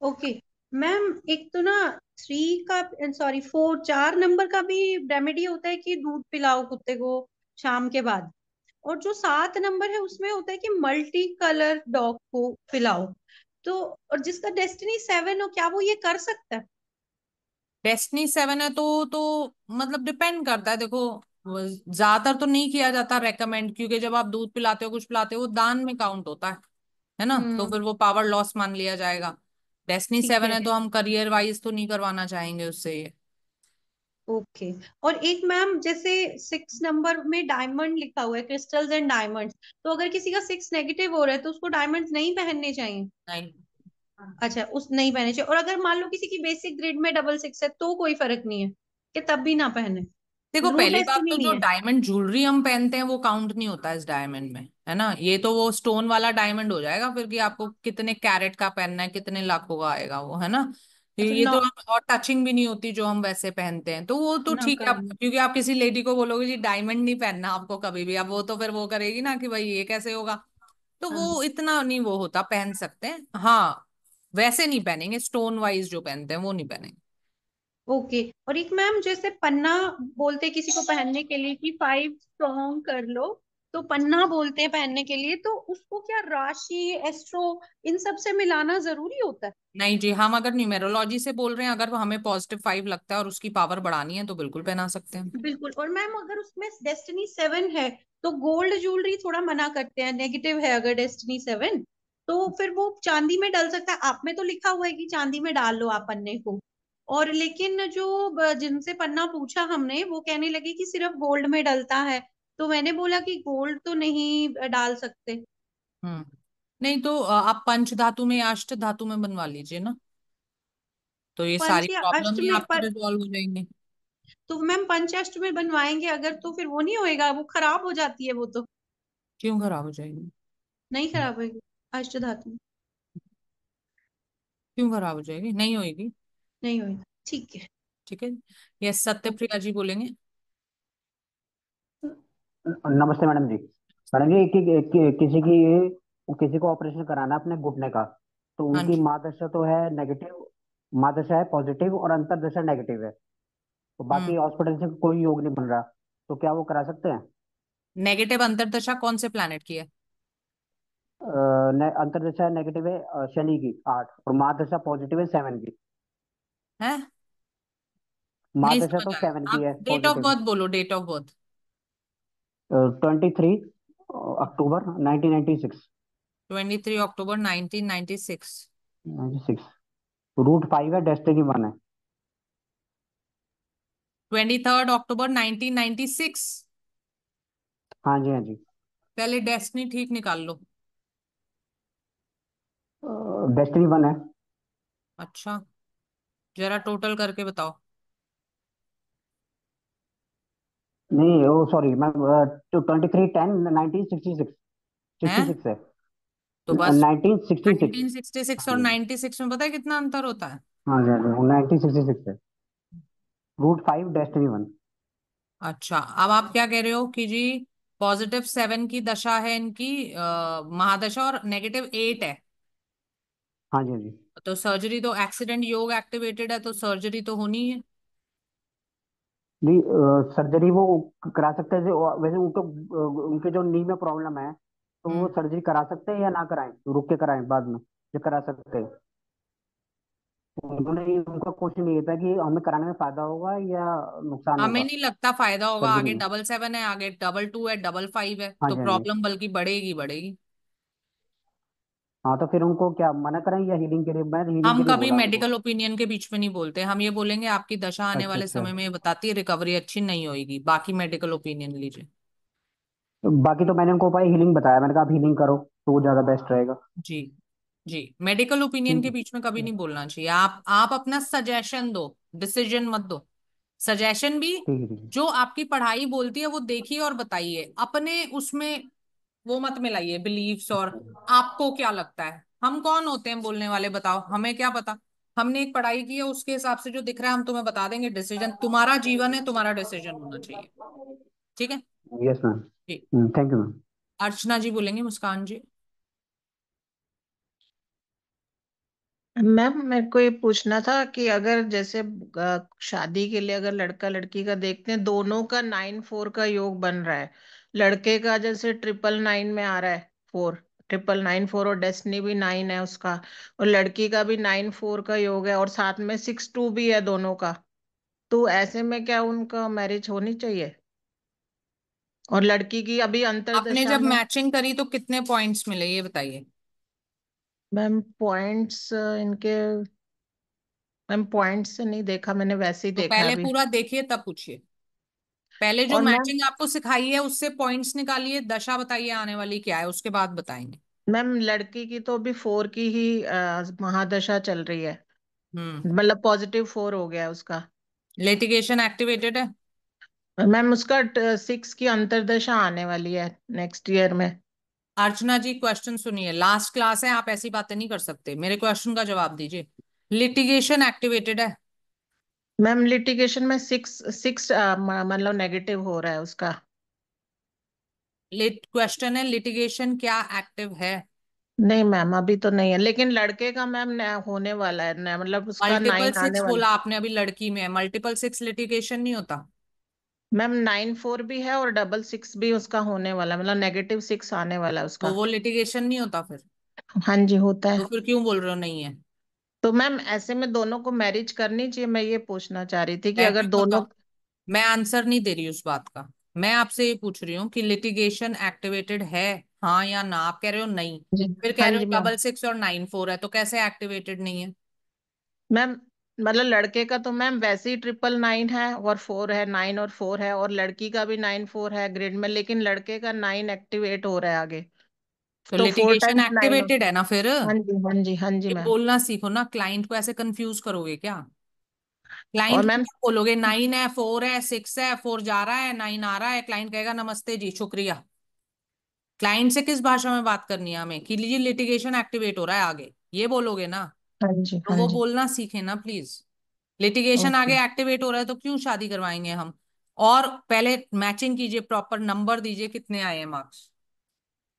ओके मैम, एक तो ना 3 का, सॉरी 4, 4 नंबर का भी रेमेडी होता है कि दूध पिलाओ कुत्ते को शाम के बाद। और जो 7 नंबर है उसमें होता है कि मल्टी कलर डॉग को पिलाओ। तो और जिसका डेस्टिनी 7 हो, क्या वो ये कर सकता है? डेस्टिनी 7 है तो मतलब डिपेंड करता है, देखो ज्यादातर तो नहीं किया जाता रेकमेंड, क्योंकि जब आप दूध पिलाते हो, कुछ पिलाते हो, वो दान में काउंट होता है ना, तो हम्म। फिर वो पावर लॉस मान लिया जाएगा। डेस्टिनी ठीक 7 है। है तो हम करियर वाइज तो नहीं करवाना चाहेंगे उससे ये। ओके। और एक मैम, जैसे 6 नंबर में डायमंड लिखा हुआ है, क्रिस्टल्स एंड डायमंड्स, तो अगर किसी का 6 नेगेटिव हो रहा है तो उसको डायमंड्स नहीं पहनने चाहिए? नहीं, अच्छा, उस नहीं पहने चाहिए। और अगर मान लो किसी की बेसिक ग्रिड में डबल 6 है तो कोई फर्क नहीं है कि तब भी ना पहने? देखो रूट पहली बात डेस्टिनी तो नहीं जो है? डायमंड ज्वेलरी हम पहनते हैं वो काउंट नहीं होता इस डायमंड में, है ना, ये तो वो स्टोन वाला डायमंड हो जाएगा फिर, कि आपको कितने कैरेट का पहनना है, कितने लाखों का आएगा वो, है ना। अच्छा, ये नौ तो और टचिंग भी नहीं होती जो हम वैसे पहनते हैं, तो वो तो ना ठीक है, आप करना। क्योंकि आप किसी लेडी को बोलोगे जी डायमंड नहीं पहनना आपको कभी भी, अब वो तो फिर वो करेगी ना कि भाई ये कैसे होगा, तो हाँ। वो इतना नहीं वो होता, पहन सकते हैं हाँ। वैसे नहीं पहनेंगे, स्टोन वाइज जो पहनते हैं वो नहीं पहनेंगे। ओके। और एक मैम, जैसे पन्ना बोलते हैं किसी को पहनने के लिए कि 5 स्ट्रॉन्ग कर लो, तो पन्ना बोलते हैं पहनने के लिए, तो उसको क्या राशि, एस्ट्रो, इन सब से मिलाना जरूरी होता है? नहीं जी, हम अगर न्यूमेरोलॉजी से बोल रहे हैं, अगर वो हमें +5 लगता है और उसकी पावर बढ़ानी है तो बिल्कुल पहना सकते हैं। बिल्कुल। और मैम, अगर उसमें डेस्टिनी 7 है तो गोल्ड ज्वेलरी थोड़ा मना करते हैं, नेगेटिव है अगर डेस्टिनी 7, तो फिर वो चांदी में डल सकता है? आप में तो लिखा हुआ है कि चांदी में डाल लो आप पन्ने को। और लेकिन जो जिनसे पन्ना पूछा हमने, वो कहने लगे कि सिर्फ गोल्ड में डलता है। तो मैंने बोला कि गोल्ड तो नहीं डाल सकते। हम्म। नहीं तो आप पंच धातु में या अष्ट धातु में बनवा लीजिए ना, तो ये सारी पंच या प्रॉब्लम अष्ट ही में आपकी रिजॉल्व हो जाएंगी। तो मैम पंचाष्ट में बनवाएंगे अगर, तो फिर वो नहीं होएगा? वो खराब हो जाती है वो तो। क्यों खराब हो जाएगी? नहीं खराब होएगी अष्ट धातु में? क्यों खराब हो जाएगी, नहीं होएगी। नहीं होएगा, ठीक है। ठीक है। ये सत्यप्रिया जी बोलेंगे। नमस्ते मैडम जी। मैडम जी किसी को ऑपरेशन कराना है अपने घुटने का, तो हाँ उनकी जी। माँ दशा तो है नेगेटिव, माँ दशा है पॉजिटिव और अंतर दशा नेगेटिव है, तो बाकी हम्म। हॉस्पिटल से कोई योग नहीं बन रहा, तो क्या वो करा सकते हैं? नेगेटिव अंतरदशा कौन से प्लैनेट की है? अंतर दशा नेगेटिव है शनि की 8, और माँ दशा पॉजिटिव है 7 की। हैं? माँ नहीं दशा समझ तो आया, 7 की आप है डेट ऑफ पॉजिटिव। बर्थ बोलो, date of birth. 23 October 1996। 23 October 1996। 96। √5 है, डेस्टिनी 1 है। 23 अक्टूबर 1996। हाँ जी हाँ जी। पहले डेस्टिनी ठीक निकाल लो। डेस्टिनी 1 है। अच्छा, जरा टोटल करके बताओ। नहीं वो सॉरी मैम, 23/10/1966। हैं? 66 है। तो बस 1966। 1966 हाँ और जी 96 में पता है कितना अंतर होता है? हाँ जी हाँ जी, वो 1966 है। √5 डेस्टिनी 1। अच्छा, अब आप क्या कह रहे हो कि जी +7 की दशा है इनकी, महादशा, और -8 है, हाँ जी हाँ जी। तो सर्जरी तो, एक्सीडेंट योग एक्टिवेटेड है तो सर्जरी तो होनी है। नहीं सर्जरी वो करा सकते हैं वैसे उनको उनके जो नी में प्रॉब्लम है, तो वो हम्म। सर्जरी करा सकते हैं या ना कराएं, रुक के कराएं बाद में, जो करा सकते हैं। उनका क्वेश्चन ये था कि हमें कराने में फायदा होगा या नुकसान हमें होगा नहीं लगता फायदा होगा, सर्जरी आगे में। +7 है, आगे +2 है, +5 है, हाँ तो जी हाँ जी। प्रॉब्लम बल्कि बढ़ेगी बढ़ेगी। हाँ तो फिर उनको क्या मना करें या हीलिंग के लिए? मैं हीलिंग के हम लिए कभी बोला उनको। मेडिकल ओपिनियन के बीच में नहीं बोलते, हम ये बोलेंगे आपकी दशा आने अच्छा वाले अच्छा। समय में ये बताती है रिकवरी अच्छी नहीं होगी, बाकी मेडिकल ओपिनियन लीजिए। बाकी तो मैंने उनको भाई हीलिंग बताया, मैंने कहा आप हीलिंग करो तो वो ज्यादा बेस्ट रहेगा। जी जी, मेडिकल ओपिनियन ठीक के बीच में कभी नहीं बोलना चाहिए, आप अपना सजेशन दो, डिसीजन मत दो। सजेशन भी ठीक है ठीक है। जो आपकी पढ़ाई बोलती है वो देखिए और बताइए, अपने उसमें वो मत मिलाइए बिलीव्स। और आपको क्या लगता है, हम कौन होते हैं बोलने वाले, बताओ, हमें क्या पता। हमने एक पढ़ाई की है, उसके हिसाब से जो दिख रहा है हम तुम्हें बता देंगे। डिसीजन तुम्हारा, जीवन है, तुम्हारा डिसीजन होना चाहिए। ठीक है। Yes ma'am. ठीक। Thank you ma'am. Archana ji बोलेंगे, मुस्कान जी। मैम मेरे को ये पूछना था कि अगर जैसे शादी के लिए अगर लड़का लड़की का देखते हैं, दोनों का 9 4 का योग बन रहा है। लड़के का जैसे 999 में आ रहा है 4, 999 4, और डेस्टिनी भी 9 है उसका। और लड़की का भी 9 4 का योग है, और साथ में 6 2 भी है दोनों का। तो ऐसे में क्या उनका मैरिज होनी चाहिए? और लड़की की अभी आपने अंतरदशा जब में। मैचिंग करी तो कितने पॉइंट्स मिले ये बताइए। मैम पॉइंट्स इनके, मैम पॉइंट्स से नहीं देखा मैंने, वैसे ही तो देखा है पहले अभी। पूरा देखिए तब पूछिए। पहले जो और मैम, मैचिंग आपको सिखाई है उससे पॉइंट्स निकालिए, दशा बताइए आने वाली क्या है, उसके बाद बताएंगे। मैम लड़की की तो अभी 4 की ही महादशा चल रही है। हम्म। मतलब +4 हो गया है उसका। लिटिगेशन एक्टिवेटेड है। मैम उसका 6 की अंतरदशा आने वाली है नेक्स्ट ईयर में। अर्चना जी क्वेश्चन सुनिए, लास्ट क्लास है, आप ऐसी बातें नहीं कर सकते, मेरे क्वेश्चन का जवाब दीजिए। लिटिगेशन एक्टिवेटेड है। मैम लिटिगेशन में 6 6 मतलब नेगेटिव हो रहा है उसका। लिट क्वेश्चन है, लिटिगेशन क्या एक्टिव है। नहीं मैम अभी तो नहीं है, लेकिन लड़के का मैम होने वाला है मतलब उसका मल्टीपल 9 आने 6 वाला। बोला आपने, अभी लड़की में है, मल्टीपल 6 लिटिगेशन नहीं होता। मैम 9 4 भी है और 6 भी उसका होने वाला है, मतलब -6 आने वाला है तो उसका। वो लिटिगेशन नहीं होता फिर। हाँ जी होता तो है। फिर क्यों बोल रहे हो नहीं है। तो मैम ऐसे में दोनों को मैरिज करनी चाहिए, मैं ये पूछना चाह रही थी कि मैं अगर क्यों दोनों। बताऊं, मैं आंसर नहीं दे रही उस बात का। मैं आपसे ये पूछ रही हूँ कि लिटिगेशन एक्टिवेटेड है, हाँ या ना। आप कह रहे हो नहीं, जी। फिर कह हाँ रहे जी हो मैम। डबल 6 और 9 4 है, तो कैसे एक्टिवेटेड नहीं है। मैम मतलब लड़के का तो मैम वैसे ही 999 है और 4 है, 9 और 4 है, और लड़की का भी 9 4 है ग्रिड में, लेकिन लड़के का 9 एक्टिवेट हो रहा है आगे। तो तो four litigation times nine activated है ना फिर। हाँ जी हाँ जी हाँ जी ये मैम। बोलना सीखो ना, क्लाइंट को ऐसे कंफ्यूज करोगे क्या। और क्लाइंट को मैम। क्या बोलोगे, 9 है, 4 है, 6 है, 4 जा रहा है, 9 आ रहा है, क्लाइंट कहेगा नमस्ते जी शुक्रिया। क्लाइंट से किस भाषा में बात करनी है हमें, कि लीजिए लिटिगेशन एक्टिवेट हो रहा है आगे, ये बोलोगे ना। हाँ जी तो हाँ वो जी। बोलना सीखे ना प्लीज। लिटिगेशन ओके आगे एक्टिवेट हो रहा है तो क्यों शादी करवाएंगे हम। और पहले मैचिंग कीजिए, प्रॉपर नंबर दीजिए कितने आए हैं मार्क्स।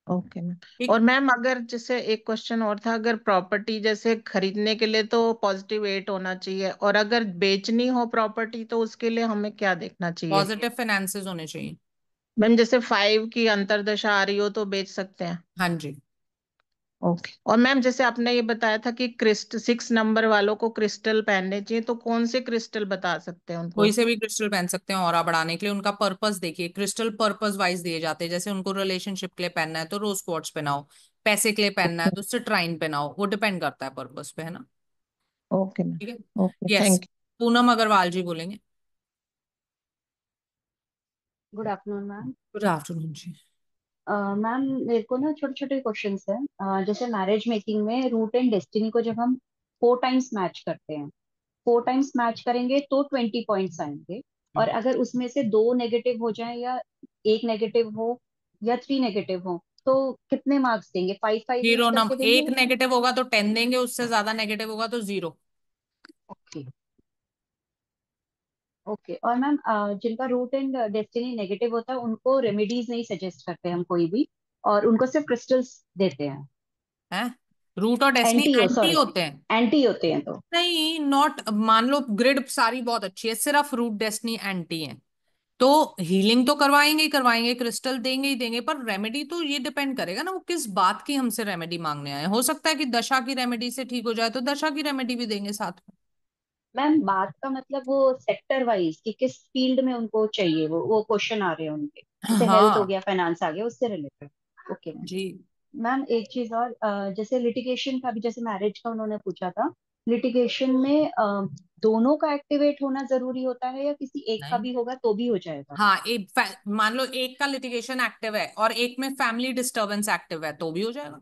Okay ma'am. ठीक। और मैम अगर जैसे एक क्वेश्चन और था, अगर प्रॉपर्टी जैसे खरीदने के लिए तो +8 होना चाहिए, और अगर बेचनी हो प्रॉपर्टी तो उसके लिए हमें क्या देखना चाहिए? पॉजिटिव फाइनेंसेस होने चाहिए। मैम जैसे 5 की अंतरदशा आ रही हो तो बेच सकते हैं? हाँ जी। ओके। और मैम जैसे आपने ये बताया था कि 6 नंबर वालों को क्रिस्टल पहनने चाहिए, तो कौन से क्रिस्टल बता सकते हैं उनको? कोई से भी क्रिस्टल पहन सकते हैं ऑरा बढ़ाने के लिए, उनका पर्पस देखिए, क्रिस्टल पर्पस वाइज दिए जाते हैं। जैसे उनको रिलेशनशिप के लिए पहनना है तो रोज क्वार्ट्स पहनाओ, पैसे के लिए पहनना है ओके। तो सिट्राइन पहनाओ, वो डिपेंड करता है पर्पस पे, है ना। Okay ma'am. ठीक है। Okay yes. Thank Poonam Agarwal ji बोलेंगे। Good afternoon ma'am. Good afternoon जी। मैम मेरे को ना छोटे छोटे क्वेश्चंस हैं। जैसे मैरिज मेकिंग में रूट एंड डेस्टिनी को जब हम 4 टाइम्स मैच करते हैं, 4 टाइम्स मैच करेंगे तो 20 पॉइंट्स आएंगे। और अगर उसमें से 2 नेगेटिव हो जाए, या एक नेगेटिव हो, या 3 नेगेटिव हो, तो कितने मार्क्स देंगे? 5 5 ईच जीरो करके नंबर, देंगे? एक नेगेटिव होगा तो 10 देंगे, उससे ज्यादा नेगेटिव होगा तो 0। ओके। ओके। और मैम जिनका रूट एंड डेस्टिनी नेगेटिव होता है उनको रेमेडीज नहीं सजेस्ट करते हम कोई भी, और उनको सिर्फ क्रिस्टल्स देते हैं। है। रूट और डेस्टिनी एंटी हो, एंटी सॉरी, होते हैं। एंटी होते हैं तो। नहीं, नॉट, मान लो ग्रिड सारी बहुत अच्छी है, सिर्फ रूट डेस्टिनी एंटी है, तो हीलिंग तो करवाएंगे ही करवाएंगे, क्रिस्टल देंगे ही देंगे, पर रेमेडी तो ये डिपेंड करेगा ना वो किस बात की हमसे रेमेडी मांगने आए। हो सकता है कि दशा की रेमेडी से ठीक हो जाए तो दशा की रेमेडी भी देंगे साथ में। मैम बात का मतलब वो सेक्टर वाइज कि किस फील्ड में उनको चाहिए, वो क्वेश्चन आ रहे हैं उनके, जैसे हेल्थ हो हाँ गया, फाइनेंस आ गया, उससे रिलेटेड। Okay ma'am. जी। मैम एक चीज और, जैसे लिटिगेशन का भी, जैसे मैरिज का उन्होंने पूछा था, लिटिगेशन में दोनों का एक्टिवेट होना जरूरी होता है, या किसी एक का नहीं। भी होगा तो भी हो जाएगा? हाँ, मान लो एक का लिटिगेशन एक्टिव है और एक में फैमिली डिस्टरबेंस एक्टिव है तो भी हो जाएगा।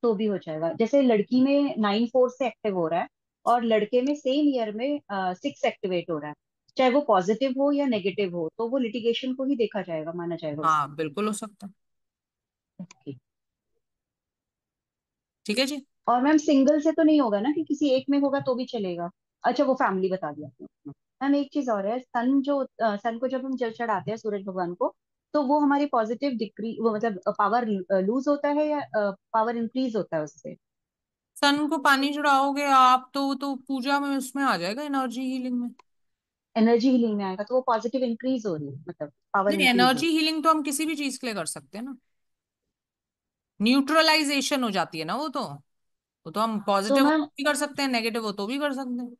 तो भी हो जाएगा। जैसे लड़की में 9 4 से एक्टिव हो रहा है, और लड़के में सेम ईयर में 6 एक्टिवेट हो रहा है, चाहे वो पॉजिटिव हो या नेगेटिव हो, तो वो लिटिगेशन को ही देखा जाएगा, माना जाएगा हाँ बिल्कुल हो सकता है। उसमें। ठीक है जी। और मैम सिंगल से तो नहीं होगा ना कि किसी एक में होगा तो भी चलेगा? अच्छा, वो फैमिली बता दिया आपने। मैम एक चीज और है, सन को जब हम जल चढ़ाते हैं सूरज भगवान को, तो वो हमारी पॉजिटिव डिक्री, वो मतलब पावर लूज होता है या पावर इंक्रीज होता है उससे? सन को पानी चढ़ाओगे आप तो पूजा में उसमें आ जाएगा, एनर्जी हीलिंग में। एनर्जी हीलिंग में आएगा तो वो पॉजिटिव इंक्रीज हो रही है, मतलब पावर नहीं, इंक्रीज हो एनर्जी रही हीलिंग तो हम किसी भी चीज के लिए कर सकते हैं ना। न्यूट्रलाइजेशन हो जाती है ना वो तो हम है। तो पॉजिटिव हो मैम, तो भी कर सकते हैं, नेगेटिव हो तो भी कर सकते हैं।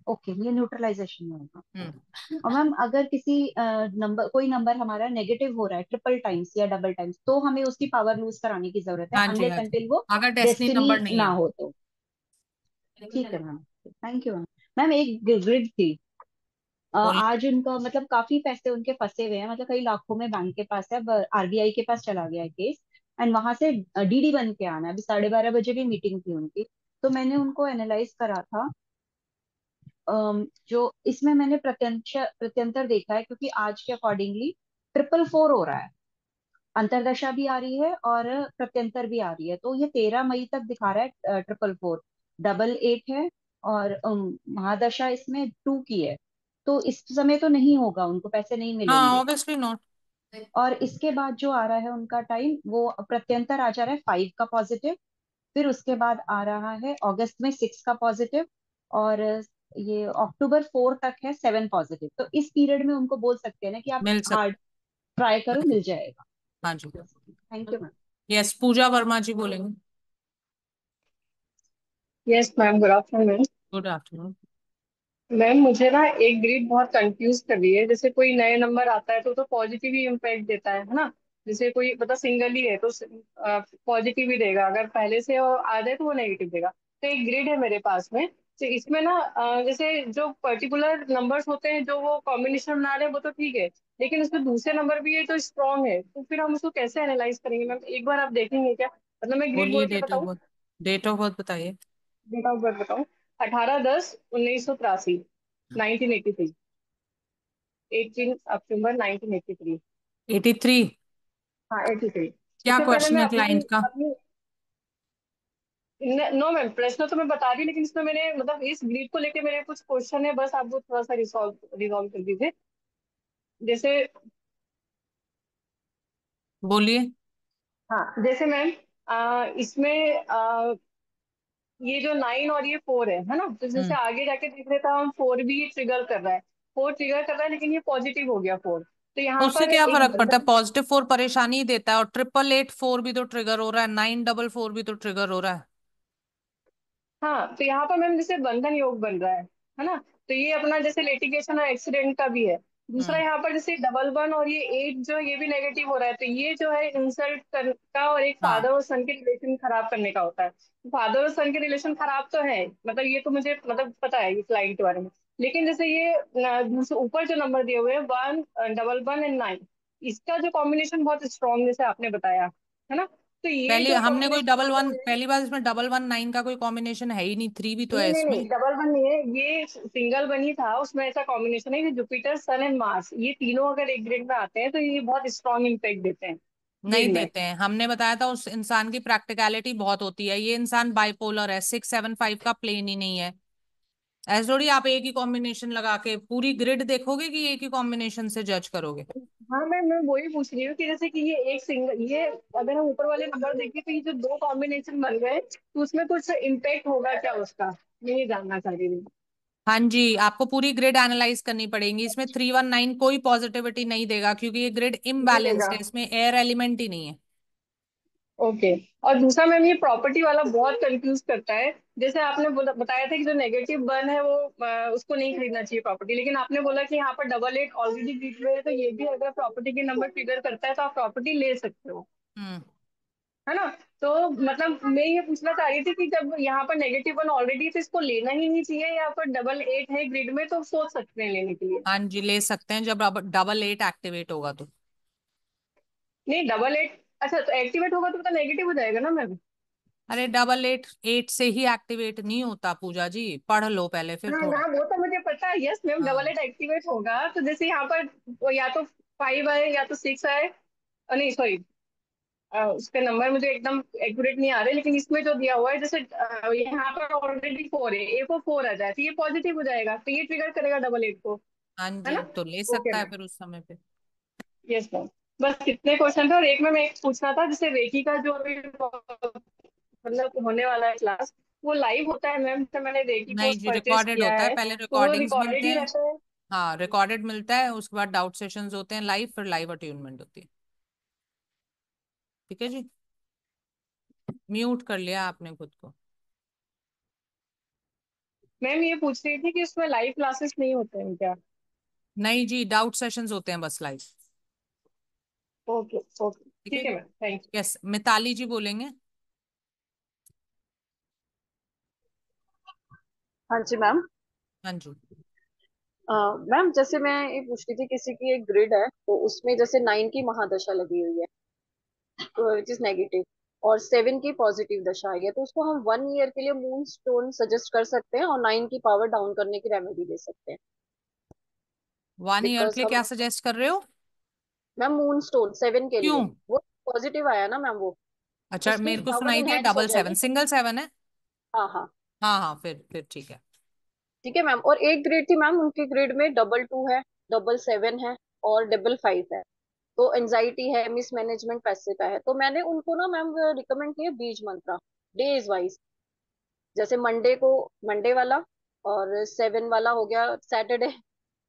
ओके, ये न्यूट्रलाइजेशन में होगा। हम्म। और मैम अगर किसी नंबर, कोई नंबर हमारा नेगेटिव हो रहा है ट्रिपल टाइम्स या डबल टाइम्स, तो हमें उसकी पावर लूज कराने की जरूरत है, हाँ जी, अनलेस हाँ जी, अंटिल वो अगर डेस्टिनी डेस्टिनी नंबर नहीं ना है। हो तो। ठीक है ma'am, thank you ma'am. Ma'am एक ग्रिड थी, बोलिए। आज उनका मतलब काफी पैसे उनके फंसे हुए हैं, मतलब कई लाखों में बैंक के पास है, अब आरबीआई के पास चला गया है केस, एंड वहां से डीडी बन के आना है। अभी 12:30 बजे भी मीटिंग थी उनकी, तो मैंने उनको एनालाइज करा था। जो इसमें मैंने प्रत्यंतर देखा है, क्योंकि आज के अकॉर्डिंगली 444 हो रहा है, अंतरदशा भी आ रही है और प्रत्यंतर भी आ रही है, तो ये 13 मई तक दिखा रहा है 444। 88 है, और महादशा इसमें 2 की है, तो इस समय तो नहीं होगा, उनको पैसे नहीं हाँ मिलेंगे। Obviously not. और इसके बाद जो आ रहा है उनका टाइम, वो प्रत्यंतर आ जा रहा है 5 का पॉजिटिव, फिर उसके बाद आ रहा है अगस्त में 6 का पॉजिटिव, और ये अक्टूबर 4 तक है 7 पॉजिटिव। तो इस पीरियड में उनको बोल सकते हैं ना कि आप मिल हार्ड सकता। ट्राई करो, मिल जाएगा। हाँ जी। Thank you ma'am. Yes, Pooja Varma ji बोलेंगे। Yes ma'am, good afternoon. Good afternoon. Ma'am मुझे ना एक ग्रिड बहुत कंफ्यूज कर रही है। जैसे कोई नए नंबर आता है तो पॉजिटिव ही इम्पैक्ट देता है ना। जैसे कोई मतलब सिंगल ही है तो पॉजिटिव ही देगा, अगर पहले से वो आ जाए तो वो नेगेटिव देगा। तो एक ग्रिड है मेरे पास में, तो इसमें ना जैसे जो पर्टिकुलर नंबर्स होते हैं जो वो कॉम्बिनेशन बना रहे हैं वो तो ठीक है, लेकिन उसमें दूसरे नंबर भी है तो स्ट्रांग है, तो फिर हम उसको कैसे एनालाइज करेंगे मैम? एक बार आप देखेंगे क्या? मतलब मैं ग्रिड बोलिए, बोल के डेट ऑफ बताऊँ? बर्थ। डेट ऑफ बर्थ बताइए। डेट ऑफ बर्थ बताऊँ? 18/10/1983, 1983, 18 अक्टूबर 1983। 83। हाँ 83। क्या इससे पहले क्वेश्चन मैं है अपनी क्लाइंट का? अपनी नो मैम, प्रश्न तो मैं बता रही, लेकिन इसमें मैंने मतलब इस ग्रिड को लेके मेरे कुछ क्वेश्चन है, बस आप वो थोड़ा सा रिजॉल्व कर दीजिए। जैसे, बोलिए। हाँ जैसे मैम इसमें ये जो 9 और ये 4 है ना, तो जैसे हम्म। आगे जाके देख रहे तो हम 4 भी ट्रिगर कर रहा है, 4 ट्रिगर कर रहा है, लेकिन ये पॉजिटिव हो गया 4। तो यहाँ उससे पर क्या एक फर्क पड़ता है? बंधन। पॉजिटिव 4 परेशानी ही देता है, और 888 भी तो ट्रिगर हो रहा है, 944 भी तो ट्रिगर हो रहा है। हाँ, तो यहाँ पर मैम जैसे बंधन योग बन रहा है ना, तो ये अपना जैसे लिटिगेशन और एक्सीडेंट का भी है। दूसरा हम्म। यहाँ पर जैसे 11 और ये 8 जो ये भी नेगेटिव हो रहा है, तो ये जो है इंसल्ट का और एक हाँ फादर और सन के रिलेशन खराब करने का होता है। फादर और सन के रिलेशन खराब तो है, मतलब ये तो मुझे मतलब पता है ये क्लाइंट के बारे में। लेकिन जैसे ये दूसरे ऊपर जो नंबर दिए हुए हैं 1 11 एंड 9, इसका जो कॉम्बिनेशन बहुत स्ट्रॉन्ग जैसे आपने बताया है ना, तो ये पहले जो हमने कोई कॉम्बिनेशन डबल बन वन, रहे हैं। पहली बार इसमें 119 का कोई कॉम्बिनेशन है ही नहीं, 3 भी तो है नहीं नहीं इसमें। नहीं, डबल वन नहीं है, ये सिंगल वन ही था। उसमें ऐसा कॉम्बिनेशन है कि जुपिटर सन एंड मार्स ये तीनों अगर एक ग्रिड में आते हैं तो ये बहुत स्ट्रॉन्ग इम्पैक्ट देते हैं नहीं ग्रिड में। देते हैं, हमने बताया था उस इंसान की प्रैक्टिकलिटी बहुत होती है, ये इंसान बाइपोलर है, 675 का प्लेन ही नहीं है। ऐसे थोड़ी आप एक ही कॉम्बिनेशन लगा के पूरी ग्रिड देखोगे कि एक ही कॉम्बिनेशन से जज करोगे। हाँ मैं वही पूछ रही हूँ कि जैसे कि ये एक सिंगल, ये अगर हम ऊपर वाले नंबर देखें तो ये जो दो कॉम्बिनेशन बन गए तो उसमें कुछ इम्पैक्ट होगा क्या उसका, यही जानना चाह रही थी। हाँ जी, आपको पूरी ग्रिड एनालाइज करनी पड़ेगी, इसमें 319 कोई पॉजिटिविटी नहीं देगा, क्योंकि ये ग्रिड नहीं देगा। इम्बैलेंस्ड है, इसमें एयर एलिमेंट ही नहीं है। ओके। और दूसरा मैम, ये प्रॉपर्टी वाला बहुत कंफ्यूज करता है। जैसे आपने बताया था कि जो नेगेटिव वन है वो उसको नहीं खरीदना चाहिए प्रॉपर्टी, लेकिन आपने बोला कि यहाँ पर 88 ऑलरेडी बिक रहे हैं, तो ये भी अगर प्रॉपर्टी के नंबर फिगर करता है तो आप प्रॉपर्टी ले सकते हो, हम्म। है ना। तो मतलब मैं ये पूछना चाह रही थी कि जब यहाँ पर नेगेटिव वन ऑलरेडी, तो इसको लेना ही नहीं चाहिए, या फिर 88 है ग्रिड में तो सोच सकते हैं लेने के लिए? हाँ जी, ले सकते हैं जब 88 एक्टिवेट होगा तो। नहीं 88, अच्छा तो एक्टिवेट होगा तो नेगेटिव हो जाएगा ना मैम? अरे 888 से ही एक्टिवेट नहीं होता पूजा जी, पढ़ लो पहले फिर हाँ थोड़ा। हाँ, वो तो मुझे पता है। यस मैम, डबल हाँ एट एक्टिवेट होगा तो जैसे यहाँ पर वो या तो 5 आए या तो 6 आए। नहीं सॉरी, उसके नंबर मुझे एकदम एक्यूरेट नहीं आ रहे, लेकिन इसमें जो दिया हुआ है जैसे यहाँ पर ऑलरेडी 4 है, ए को 4 आ जाए तो ये पॉजिटिव हो जाएगा, तो ये ट्रिगर करेगा डबल एट को। हाँ है जी, ना? तो ले ओके सकता है मैम। फिर उस समय पे। Yes ma'am. बस कितने क्वेश्चन थे, और एक में एक पूछना था जैसे रेकी का जो अभी मतलब होने वाला है क्लास, वो लाइव होता है मैम? तो मैंने रेकी नहीं कोर्स जी, परचेज रिकॉर्डेड किया होता है, है पहले तो वो रिकॉर्डिंग्स रिकॉर्डेड मिलते ही हैं। रहता है? हाँ रिकॉर्डेड मिलता है, उसके बाद डाउट सेशंस होते हैं लाइव, फिर लाइव अट्यूनमेंट होती है। ठीक है जी, म्यूट कर लिया आपने खुद को। मैम ये पूछ रही थी कि उसमें लाइव क्लासेस नहीं होते हैं क्या? नहीं जी, डाउट सेशंस होते हैं बस लाइव। ओके ओके, ठीक है ठीक है जी। Ma'am, thank you. Yes, Mitali ji बोलेंगे। हाँ जी मैम। हाँ जी। मैम जैसे मैं ये पूछ रही थी, किसी की एक ग्रिड है तो उसमें जैसे 9 की महादशा लगी हुई है तो विच इज नेगेटिव, और 7 की पॉजिटिव दशा आई है, तो उसको हम 1 ईयर के लिए मून स्टोन सजेस्ट कर सकते हैं और 9 की पावर डाउन करने की रेमेडी दे सकते हैं? 1 ईयर बिकॉज के लिए हम क्या सजेस्ट कर रहे हो? मैम मून स्टोन 7 के लिए, क्यों? वो पॉजिटिव आया ना मैम, वो अच्छा, उसकी मेरे को पावर सुनाई दिया इनहेंस हो डबल सेवन, जाएगी। सिंगल 7 है। हाँ हाँ। हाँ हाँ, फिर ठीक है। ठीक है मैम, और एक ग्रेड थी मैम, उनकी ग्रेड में डबल 2 है, डबल 7 है और डबल 5 है, तो एंजाइटी है, मिसमैनेजमेंट पैसे का है, तो मैंने उनको ना मैम रिकमेंड किया बीज मंत्रा डेज वाइज, जैसे मंडे को मंडे वाला, और 7 वाला हो गया सैटरडे,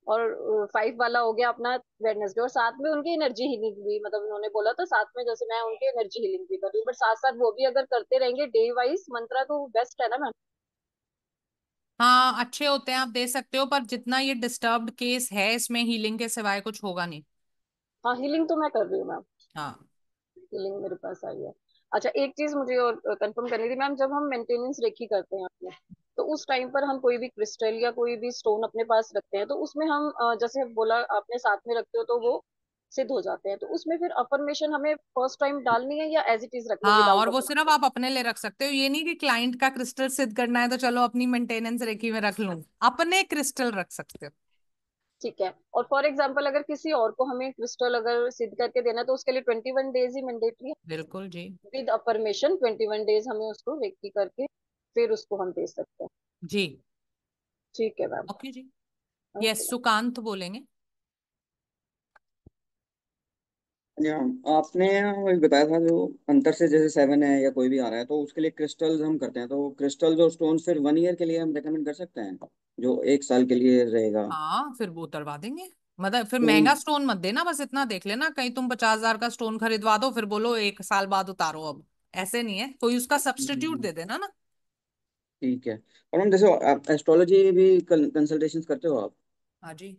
और 5 वाला हो गया अपना वेडनेसडे, और साथ में उनकी एनर्जी हीलिंग भी, मतलब उन्होंने बोला था साथ में जैसे मैं उनकी एनर्जी हीलिंग भी कर रही हूँ, बट साथ साथ वो भी अगर करते रहेंगे डे वाइज मंत्रा तो बेस्ट है ना मैम? हाँ अच्छे होते हैं, आप दे सकते हो, पर जितना ये डिस्टर्ब्ड केस है इसमें हीलिंग के सिवाय कुछ होगा नहीं। हाँ हीलिंग तो मैं कर रही हूँ मैम, हाँ। फीलिंग मेरे पास आई है। अच्छा एक चीज मुझे और कंफर्म करनी थी मैम, जब हम मेंटेनेंस रेकी करते हैं अपने, तो उस टाइम पर हम कोई भी क्रिस्टल या कोई भी स्टोन अपने पास रखते हैं, तो उसमें हम जैसे बोला आपने साथ में रखते हो तो वो सिद्ध हो जाते हैं, तो उसमें फिर अफर्मेशन हमें फर्स्ट टाइम डालनी है या एज इट इज रख लो हाँ, और विदाउट वो सिर्फ अफर्मेशन? आप अपने लिए रख सकते हो, ये नहीं कि क्लाइंट का क्रिस्टल सिद्ध करना है तो चलो अपनी मेंटेनेंस रेकी में रख लूं, अपने क्रिस्टल रख सकते हो। ठीक है, और फॉर एग्जाम्पल अगर किसी और को हमें क्रिस्टल अगर सिद्ध करके देना है तो उसके लिए 21 डेज ही मैंडेटरी है? बिल्कुल जी। विद अफर्मेशन 21 डेज हमें उसको रेकी करके फिर उसको हम दे सकते हैं? जी। ठीक है मैम। ओके जी। ओके। यस, सुकांत बोलेंगे। या आपने वही बताया था जो अंतर से जैसे 7 है या कोई भी आ रहा है तो उसके लिए क्रिस्टल्स हम करते हैं, तो क्रिस्टल्स और स्टोन्स फिर 1 ईयर के लिए हम रेकमेंड कर सकते हैं, जो 1 साल के लिए रहेगा? हाँ फिर वो उतरवा देंगे, मतलब फिर तो महंगा स्टोन मत देना, बस इतना देख लेना कहीं तुम 50,000 का स्टोन खरीदवा दो फिर बोलो 1 साल बाद उतारो, अब ऐसे नहीं है, कोई उसका सब्स्टिट्यूट दे देना ना। ठीक है। और हम जैसे आप एस्ट्रोलॉजी भी कंसल्टेशंस करते हो आप, हाँ जी।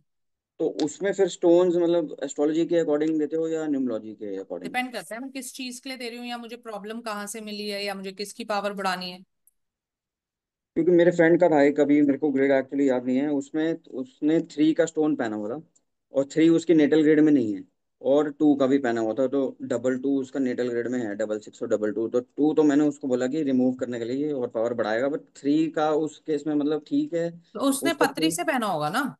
तो उसमें फिर स्टोन्स मतलब एस्ट्रोलॉजी के अकॉर्डिंग देते हो या न्यूमरोलॉजी के अकॉर्डिंग? डिपेंड करता है मैं किस चीज के लिए दे रही हूँ, या मुझे प्रॉब्लम कहाँ से मिली है, या मुझे किसकी पावर बढ़ानी है। क्योंकि मेरे फ्रेंड का था एक, अभी मेरे को ग्रेड एक्चुअली याद नहीं है, उसमें उसने 3 का स्टोन पहना हुआ था और 3 उसकी नेटल ग्रेड में नहीं है, और 2 का भी पहना हुआ था, तो डबल 2 उसका नेटल ग्रेड में है, डबल 6 और डबल 2, तो 2 तो मैंने उसको बोला कि रिमूव करने के लिए और पावर बढ़ाएगा, बट 3 का उस केस में मतलब ठीक है तो उसने उसको पतरी तो। से पहना होगा ना।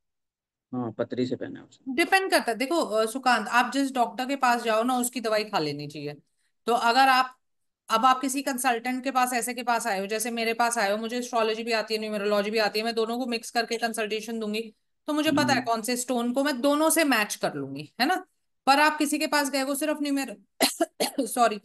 हाँ पतरी से पहना है उसने। डिपेंड करता है, देखो सुकांत, आप जिस डॉक्टर के पास जाओ ना उसकी दवाई खा लेनी चाहिए। तो अगर आप, अब आप किसी कंसल्टेंट के पास ऐसे के पास आए हो, जैसे मेरे पास आए हो, मुझे एस्ट्रोलॉजी भी आती है न्यूमेरोलॉजी भी आती है, मैं दोनों को मिक्स करके कंसल्टेशन दूंगी, तो मुझे पता है हम्म। कौन से स्टोन को मैं दोनों से मैच कर लूंगी, है ना। पर आप किसी के पास गए, वो सिर्फ न्यूमेरो सॉरी,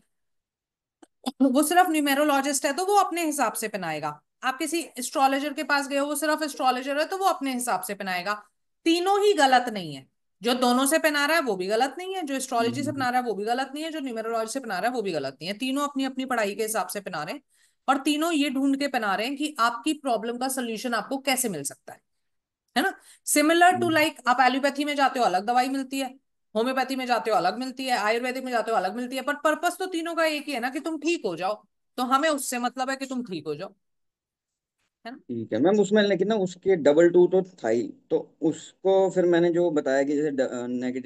वो सिर्फ न्यूमेरोलॉजिस्ट है तो वो अपने हिसाब से पहनाएगा। आप किसी एस्ट्रोलॉजर के पास गए हो, वो सिर्फ एस्ट्रोलॉजर है तो वो अपने हिसाब से पहनाएगा। तीनों ही गलत नहीं है, जो दोनों से पहना रहा है वो भी गलत नहीं है, जो एस्ट्रोलॉजी से हम्म। पहना रहा है वो भी गलत नहीं है, जो न्यूमेरोलॉजी से पहना रहा है वो भी गलत नहीं है, तीनों अपनी अपनी पढ़ाई के हिसाब से पहना रहे हैं। और तीनों ये ढूंढ के पहना रहे हैं कि आपकी प्रॉब्लम का सोल्यूशन आपको कैसे मिल सकता है ना। सिमिलर टू लाइक, आप एलोपैथी में जाते हो अलग दवाई मिलती है, होम्योपैथी में जाते हो अलग मिलती है, आयुर्वेदिक में जाते हो अलग मिलती है, पर पर्पस तो तीनों का एक ही है ना, कि तुम ठीक हो जाओ। तो हमें उससे मतलब है कि तुम ठीक हो जाओ, है ना। ठीक है मैम, उसमें लेकिन ना उसके डबल 2 तो था ही, तो उसको फिर मैंने जो बताया कि जैसे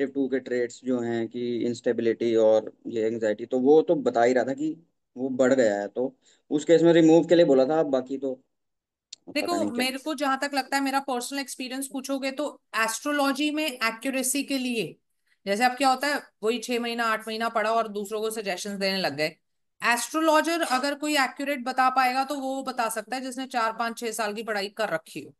-2 के ट्रेड्स जो हैं कि इंस्टेबिलिटी और ये एंजाइटी, तो वो तो बता ही रहा था कि वो बढ़ गया है, तो उस केस में रिमूव के लिए बोला था, बाकी तो देखो, पता नहीं क्या। मेरे को जहां तक लगता है, मेरा पर्सनल एक्सपीरियंस पूछोगे तो एस्ट्रोलॉजी में एक्यूरेसी के लिए, जैसे अब क्या होता है, वही 6 महीना 8 महीना पढ़ा और दूसरों को सजेशंस देने लग गए। एस्ट्रोलॉजर अगर कोई एक्यूरेट बता पाएगा तो वो बता सकता है जिसने 4 5 6 साल की पढ़ाई कर रखी हो,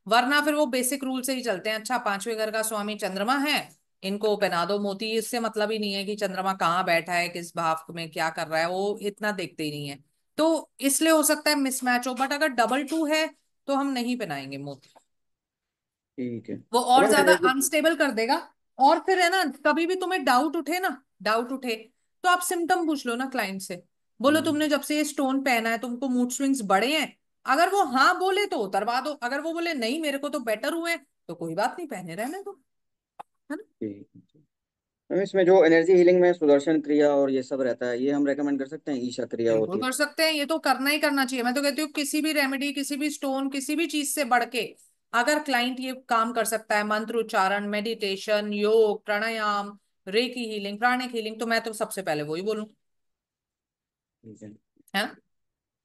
वरना फिर वो बेसिक रूल से ही चलते हैं। अच्छा, 5वें घर का स्वामी चंद्रमा है, इनको पहना दो मोती, इससे मतलब ही नहीं है कि चंद्रमा कहाँ बैठा है, किस भाव में क्या कर रहा है, वो इतना देखते ही नहीं है। तो इसलिए हो सकता है मिसमैच हो, बट अगर डबल टू है तो हम नहीं पहनाएंगे मोती। ठीक है, वो तो और मैं ज्यादा वैसे। अनस्टेबल कर देगा। और फिर है ना, कभी भी तुम्हें डाउट उठे ना, डाउट उठे तो आप सिम्टम पूछ लो ना क्लाइंट से। बोलो तुमने जब से ये स्टोन पहना है तुमको मूड स्विंग्स बढ़े हैं? अगर वो हाँ बोले तो उतरवा दो, अगर वो बोले नहीं मेरे को तो बेटर हुए हैं, तो कोई बात नहीं, पहने रहने दो, है ना। ठीक है। मैम इसमें जो एनर्जी हीलिंग में सुदर्शन क्रिया और ये सब रहता है, ये हम रेकमेंड कर सकते हैं? ईशा क्रिया बिल्कुल होती है। कर सकते हैं, ये तो करना ही करना चाहिए। मैं तो कहती हूँ किसी भी रेमेडी, किसी भी स्टोन, किसी भी चीज से बढ़ के अगर क्लाइंट ये काम कर सकता है, मंत्र उच्चारण, मेडिटेशन, योग, प्राणायाम, रेकी हीलिंग, प्राणिक हीलिंग, तो मैं तो सबसे पहले वही बोलूँ, ठीक है। है ना।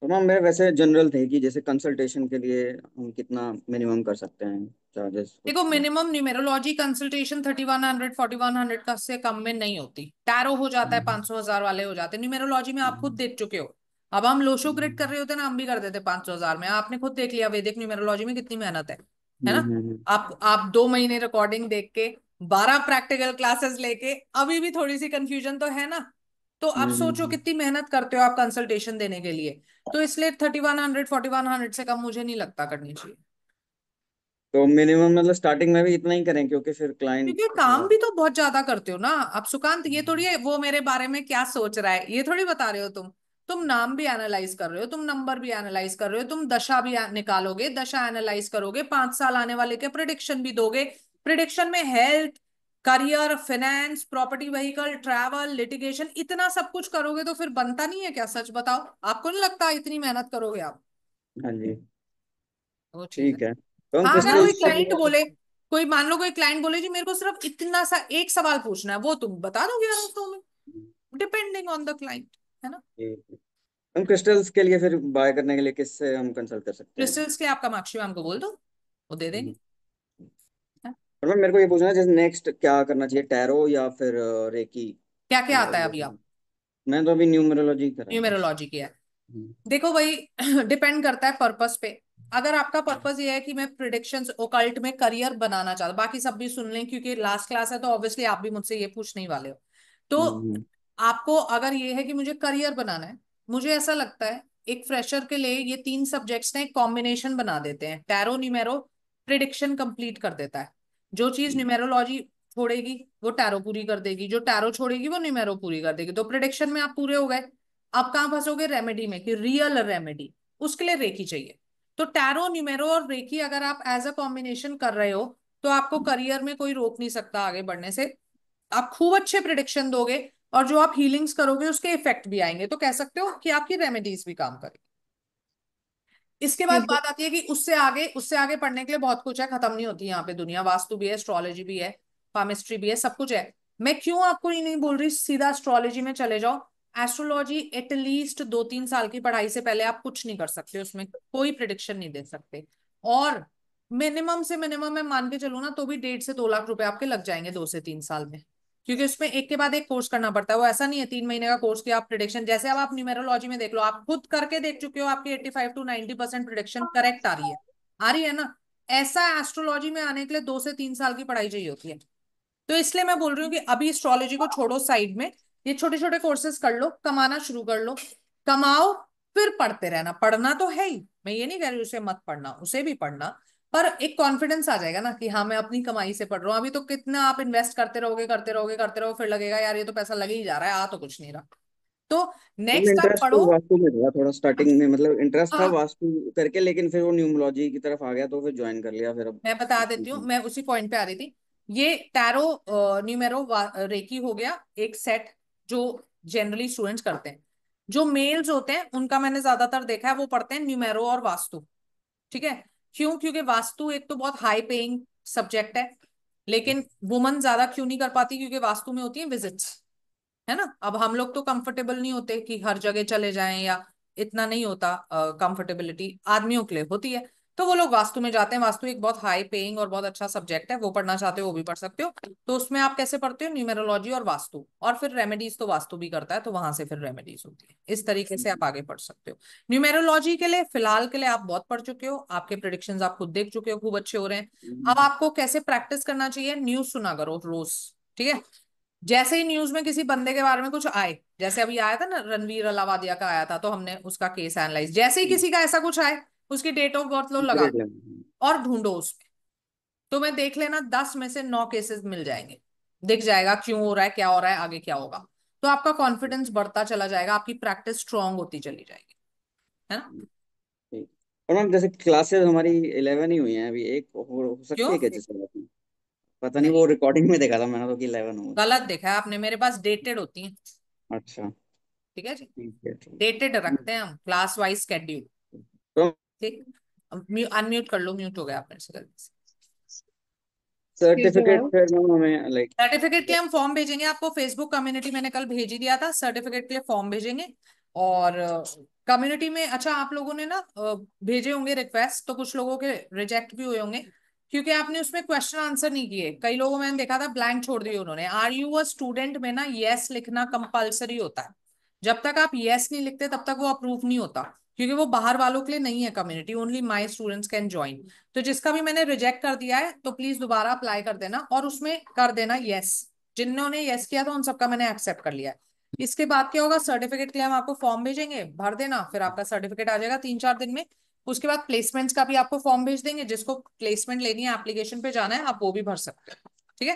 तो मैम मेरे वैसे जनरल थे कि जैसे कंसल्टेशन के लिए हम कितना मिनिमम कर सकते हैं, चार्जेस देखो, कुछ है? मिनिमम न्यूमेरोलॉजी कंसल्टेशन 3100 4100 का से कम में नहीं होती। टैरो हो जाता है, 500 1000 वाले हो जाते हैं। न्यूमेरोलॉजी में आप खुद देख चुके हो। अब हम लोशो ग्रिड कर रहे होते ना, हम भी कर देते 500 1000 में। आपने खुद देख लिया वैदिक न्यूमेरोलॉजी में कितनी मेहनत है ना। हम्म। आप 2 महीने रिकॉर्डिंग देख के, 12 प्रैक्टिकल क्लासेस लेके, अभी भी थोड़ी सी कंफ्यूजन तो है ना। तो अब सोचो कितनी मेहनत करते हो आप कंसल्टेशन देने के लिए। तो इसलिए 3100 4100 से कम मुझे नहीं लगता करनी चाहिए। तो मिनिमम मतलब स्टार्टिंग में भी इतना ही करें, क्योंकि फिर क्लाइंट क्योंकि काम भी तो बहुत ज्यादा करते हो ना अब सुकांत। ये थोड़ी है वो मेरे बारे में क्या सोच रहा है, ये थोड़ी बता रहे हो तुम नाम भी एनालाइज कर रहे हो, तुम नंबर भी एनालाइज कर रहे हो, तुम दशा भी निकालोगे, दशा एनालाइज करोगे, 5 साल आने वाले के प्रिडिक्शन भी दोगे। प्रिडिक्शन में health, career, finance, property, vehicle, travel, litigation, इतना सब कुछ करोगे तो फिर बनता नहीं है क्या? सच बताओ, आपको नहीं लगता इतनी मेहनत करोगे आप? हाँ जी। वो चीज है। ठीक है, तो हम हाँ, अगर मैम कोई क्रिस्टल्स के सब क्लाइंट लिए। बोले, कोई मान लो कोई क्लाइंट बोले जी मेरे को सिर्फ इतना सा एक सवाल पूछना है, वो तुम बता दोगे आराम से में, डिपेंडिंग ऑन द क्लाइंट, है ना। ठीक है। हम क्रिस्टल्स के लिए फिर बाय करने के लिए किससे हम कंसल्ट कर सकते हैं? क्रिस्टल्स के आपका मार्कशीट हमको बोल दो, वो दे देंगे, हम्म। है? और मैम मेरे को ये पूछना है, जैसे नेक्स्ट क्या करना चाहिए, टैरो या फिर रेकी? क्या क्या आता है ये अभी आप? मैं तो अभी न्यूमरोलॉजी कर रहा हूँ बस। न्यूमेरोलॉजी की है। हम्म। देखो भाई, डिपेंड करता है पर्पस पे। अगर आपका पर्पस ये है कि मैं प्रिडिक्शंस ओकल्ट में करियर बनाना चाहता हूँ, बाकी सब भी सुन लें क्योंकि लास्ट क्लास है, तो ऑब्वियसली आप भी मुझसे ये पूछने ही वाले हो। तो हम्म। आपको अगर ये है कि मुझे करियर बनाना है, मुझे ऐसा लगता है एक फ्रेशर के लिए ये 3 सब्जेक्ट्स ने एक कॉम्बिनेशन बना देते हैं। टैरो न्यूमेरो प्रिडिक्शन कंप्लीट कर देता है। जो चीज न्यूमेरोलॉजी छोड़ेगी वो टैरो पूरी कर देगी, जो टैरो छोड़ेगी वो न्यूमेरो पूरी कर देगी। तो प्रिडिक्शन में आप पूरे हो गए। अब कहाँ फंसोगे? रेमेडी में, कि रियल रेमेडी, उसके लिए रेकी चाहिए। तो टैरो न्यूमेरो और रेकी अगर आप एज अ कॉम्बिनेशन कर रहे हो तो आपको करियर में कोई रोक नहीं सकता आगे बढ़ने से। आप खूब अच्छे प्रिडिक्शन दोगे और जो आप हीलिंग्स करोगे उसके इफेक्ट भी आएंगे, तो कह सकते हो कि आपकी रेमेडीज भी काम करेगी। इसके ये बाद बात आती है कि उससे आगे पढ़ने के लिए बहुत कुछ है, खत्म नहीं होती यहाँ पे दुनिया। वास्तु भी है, एस्ट्रोलॉजी भी है, पामिस्ट्री भी है, सब कुछ है। मैं क्यों आपको ये नहीं बोल रही सीधा एस्ट्रोलॉजी में चले जाओ। एस्ट्रोलॉजी एटलीस्ट 2 3 साल की पढ़ाई से पहले आप कुछ नहीं कर सकते, उसमें कोई प्रिडिक्शन नहीं दे सकते। और मिनिमम से मिनिमम मैं मान के चलूँ ना तो भी 1.5 से 2 लाख रुपए आपके लग जाएंगे 2 से 3 साल में। क्योंकि उसमें एक के बाद एक कोर्स करना पड़ता है, वो ऐसा नहीं है 3 महीने का कोर्स कि आप प्रिडिक्शन, जैसे अब आप न्यूमेरोलॉजी में देख लो, आप खुद करके देख चुके हो, आपकी 85 to 90% प्रिडिक्शन करेक्ट आ रही है ना। ऐसा एस्ट्रोलॉजी में आने के लिए 2 से 3 साल की पढ़ाई चाहिए होती है। तो इसलिए मैं बोल रही हूँ कि अभी एस्ट्रोलॉजी को छोड़ो साइड में, ये छोटे छोटे कोर्सेज कर लो, कमाना शुरू कर लो, कमाओ, फिर पढ़ते रहना। पढ़ना तो है ही, मैं ये नहीं कह रही उसे मत पढ़ना, उसे भी पढ़ना, पर एक कॉन्फिडेंस आ जाएगा ना कि हाँ मैं अपनी कमाई से पढ़ रहा हूँ। अभी तो कितना आप इन्वेस्ट करते रहोगे करते रहोगे करते रहोगे, फिर लगेगा यार ये तो पैसा लगे ही जा रहा है, आ तो कुछ नहीं रहा। तो मैम नेक्स्ट आप इंटरेस्ट तो पढ़ो। वास्तु में था थोड़ा स्टार्टिंग में, मतलब इंटरेस्ट था हाँ, वास्तु करके, लेकिन फिर वो न्यूमरोलॉजी की तरफ आ गया तो फिर ज्वाइन कर लिया फिर अब। मैं बता देती हूँ, मैं उसी पॉइंट पे आ रही थी। ये टैरो न्यूमेरो रेकी हो गया एक सेट जो जनरली स्टूडेंट्स करते हैं। जो मेल्स होते हैं उनका मैंने ज्यादातर देखा है वो पढ़ते हैं न्यूमेरो और वास्तु। ठीक है। क्यों? क्योंकि वास्तु एक तो बहुत हाई पेइंग सब्जेक्ट है, लेकिन वुमन ज्यादा क्यों नहीं कर पाती? क्योंकि वास्तु में होती है विजिट्स, है ना। अब हम लोग तो कंफर्टेबल नहीं होते कि हर जगह चले जाएं, या इतना नहीं होता कंफर्टेबिलिटी, आदमियों के लिए होती है। तो वो लोग वास्तु में जाते हैं। वास्तु एक बहुत हाई पेइंग और बहुत अच्छा सब्जेक्ट है, वो पढ़ना चाहते हो वो भी पढ़ सकते हो। तो उसमें आप कैसे पढ़ते हो, न्यूमेरोलॉजी और वास्तु, और फिर रेमेडीज तो वास्तु भी करता है, तो वहां से फिर रेमेडीज होती है। इस तरीके से आप आगे पढ़ सकते हो। न्यूमेरोलॉजी के लिए फिलहाल के लिए आप बहुत पढ़ चुके हो, आपके प्रिडिक्शंस आप खुद देख चुके हो, खूब अच्छे हो रहे हैं। अब आपको कैसे प्रैक्टिस करना चाहिए, न्यूज सुना करो रोज, ठीक है। जैसे ही न्यूज में किसी बंदे के बारे में कुछ आए, जैसे अभी आया था ना रणवीर अलावादिया का आया था, तो हमने उसका केस एनालाइज, जैसे ही किसी का ऐसा कुछ आए उसकी डेट ऑफ बर्थ लो, लगा ग्रेड दो लेवल। और ढूंढो उसमें। तो मैं देख लेना 10 में से 9 केसेस मिल जाएंगे, दिख जाएगा क्यों हो रहा है, क्या हो रहा है, आगे क्या होगा। तो आपका कॉन्फिडेंस बढ़ता चला जाएगा, आपकी प्रैक्टिस स्ट्रांग होती चली जाएगी, है ना। ठीक। और मैम जैसे क्लासेस हमारी 11 ही हुई हैं अभी, एक हो सकती क्यों? है क्या जैसे बात में? पता नहीं, नहीं, वो रिकॉर्डिंग में देखा था मैंने तो कि 11 हुआ। गलत देखा है आपने, मेरे पास डेटेड होती है। अच्छा। ठीक है जी, ठीक है ठीक। डेटेड रखते हैं हम, क्लास वाइज स्केड्यूल। तो ठीक। अनम्यूट कर लो, म्यूट हो गया आप मेरे से गलती से। Excuse me certificate ma'am. फिर मैम हमें लाइक। सर्टिफिकेट के लिए हम फॉर्म भेजेंगे आपको, फेसबुक कम्युनिटी मैंने कल भेज ही दिया था, सर्टिफिकेट के लिए फॉर्म भेजेंगे। और कम्युनिटी में, अच्छा आप लोगों ने ना भेजे होंगे रिक्वेस्ट, तो कुछ लोगों के रिजेक्ट भी हुए होंगे, क्योंकि आपने उसमें क्वेश्चन आंसर नहीं किए। कई लोगों मैंने देखा था ब्लैंक छोड़ दिए उन्होंने। आर यू अ स्टूडेंट में ना यस लिखना कंपलसरी होता है। जब तक आप यस नहीं लिखते तब तक वो अप्रूव नहीं होता, क्योंकि वो बाहर वालों के लिए नहीं है community, only my students can join. तो जिसका भी मैंने रिजेक्ट कर दिया है, तो प्लीज दोबारा अप्लाई कर देना और उसमें कर देना यस। जिन्होंने यस किया था उन सबका मैंने एक्सेप्ट कर लिया है। इसके बाद क्या होगा, सर्टिफिकेट के लिए हम आपको फॉर्म भेजेंगे, भर देना, फिर आपका सर्टिफिकेट आ जाएगा 3-4 दिन में। उसके बाद प्लेसमेंट्स का भी आपको फॉर्म भेज देंगे, जिसको प्लेसमेंट लेनी है, एप्लीकेशन पे जाना है, आप वो भी भर सकते हो, ठीक है।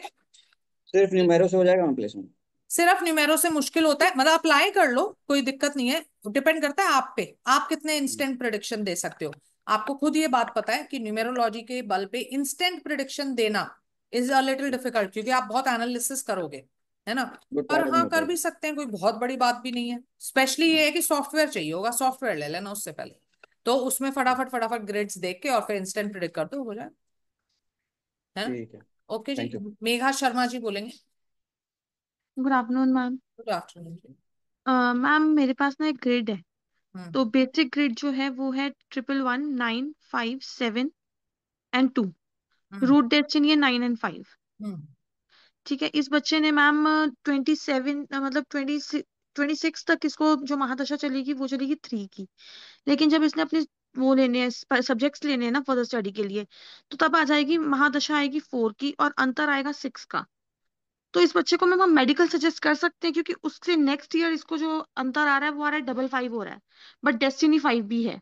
सिर्फ न्यूमेरो से हो जाएगा मैम प्लेसमेंट? सिर्फ न्यूमेरो से मुश्किल होता है, मतलब अप्लाई कर लो, कोई दिक्कत नहीं है। डिपेंड करता है आप पे, आप कितने इंस्टेंट प्रिडिक्शन दे सकते हो। आपको खुद ये बात पता है कि न्यूमेरोलॉजी के बल पे इंस्टेंट प्रिडिक्शन देना इज अ लिटिल डिफिकल्ट, क्योंकि आप बहुत एनालिसिस करोगे, है ना। वो पर टाइम हाँ, होता कर है। भी सकते हैं, कोई बहुत बड़ी बात भी नहीं है। स्पेशली ये है कि सॉफ्टवेयर चाहिए होगा, सॉफ्टवेयर ले लेना उससे पहले। तो उसमें फटाफट फटाफट ग्रिड्स देख के और फिर इंस्टेंट प्रिडिक्ट कर दो, हो जाए, है ना। ठीक है। ओके जी, थैंक यू। मेघा शर्मा जी बोलेंगे। Good afternoon ma'am. Good afternoon जी। मैम मेरे पास ना एक ग्रिड है। हम्म। तो बेसिक ग्रिड जो है वो है 111957 and 2। हम्म। रूट डेस्टिनी है 9 and 5। हम्म। ठीक है, इस बच्चे ने मैम 27 मतलब 26 तक इसको जो महादशा चलेगी वो चलेगी 3 की। लेकिन जब इसने अपने वो लेने हैं, सब्जेक्ट्स लेने हैं ना फर्दर स्टडी के लिए, तो तब आ जाएगी महादशा आएगी 4 की और अंतर आएगा 6 का। तो इस बच्चे को मैम हम मेडिकल सजेस्ट कर सकते हैं, क्योंकि उससे नेक्स्ट ईयर इसको जो अंतर आ रहा है वो आ रहा है 55 हो रहा है, बट डेस्टिनी 5 भी है।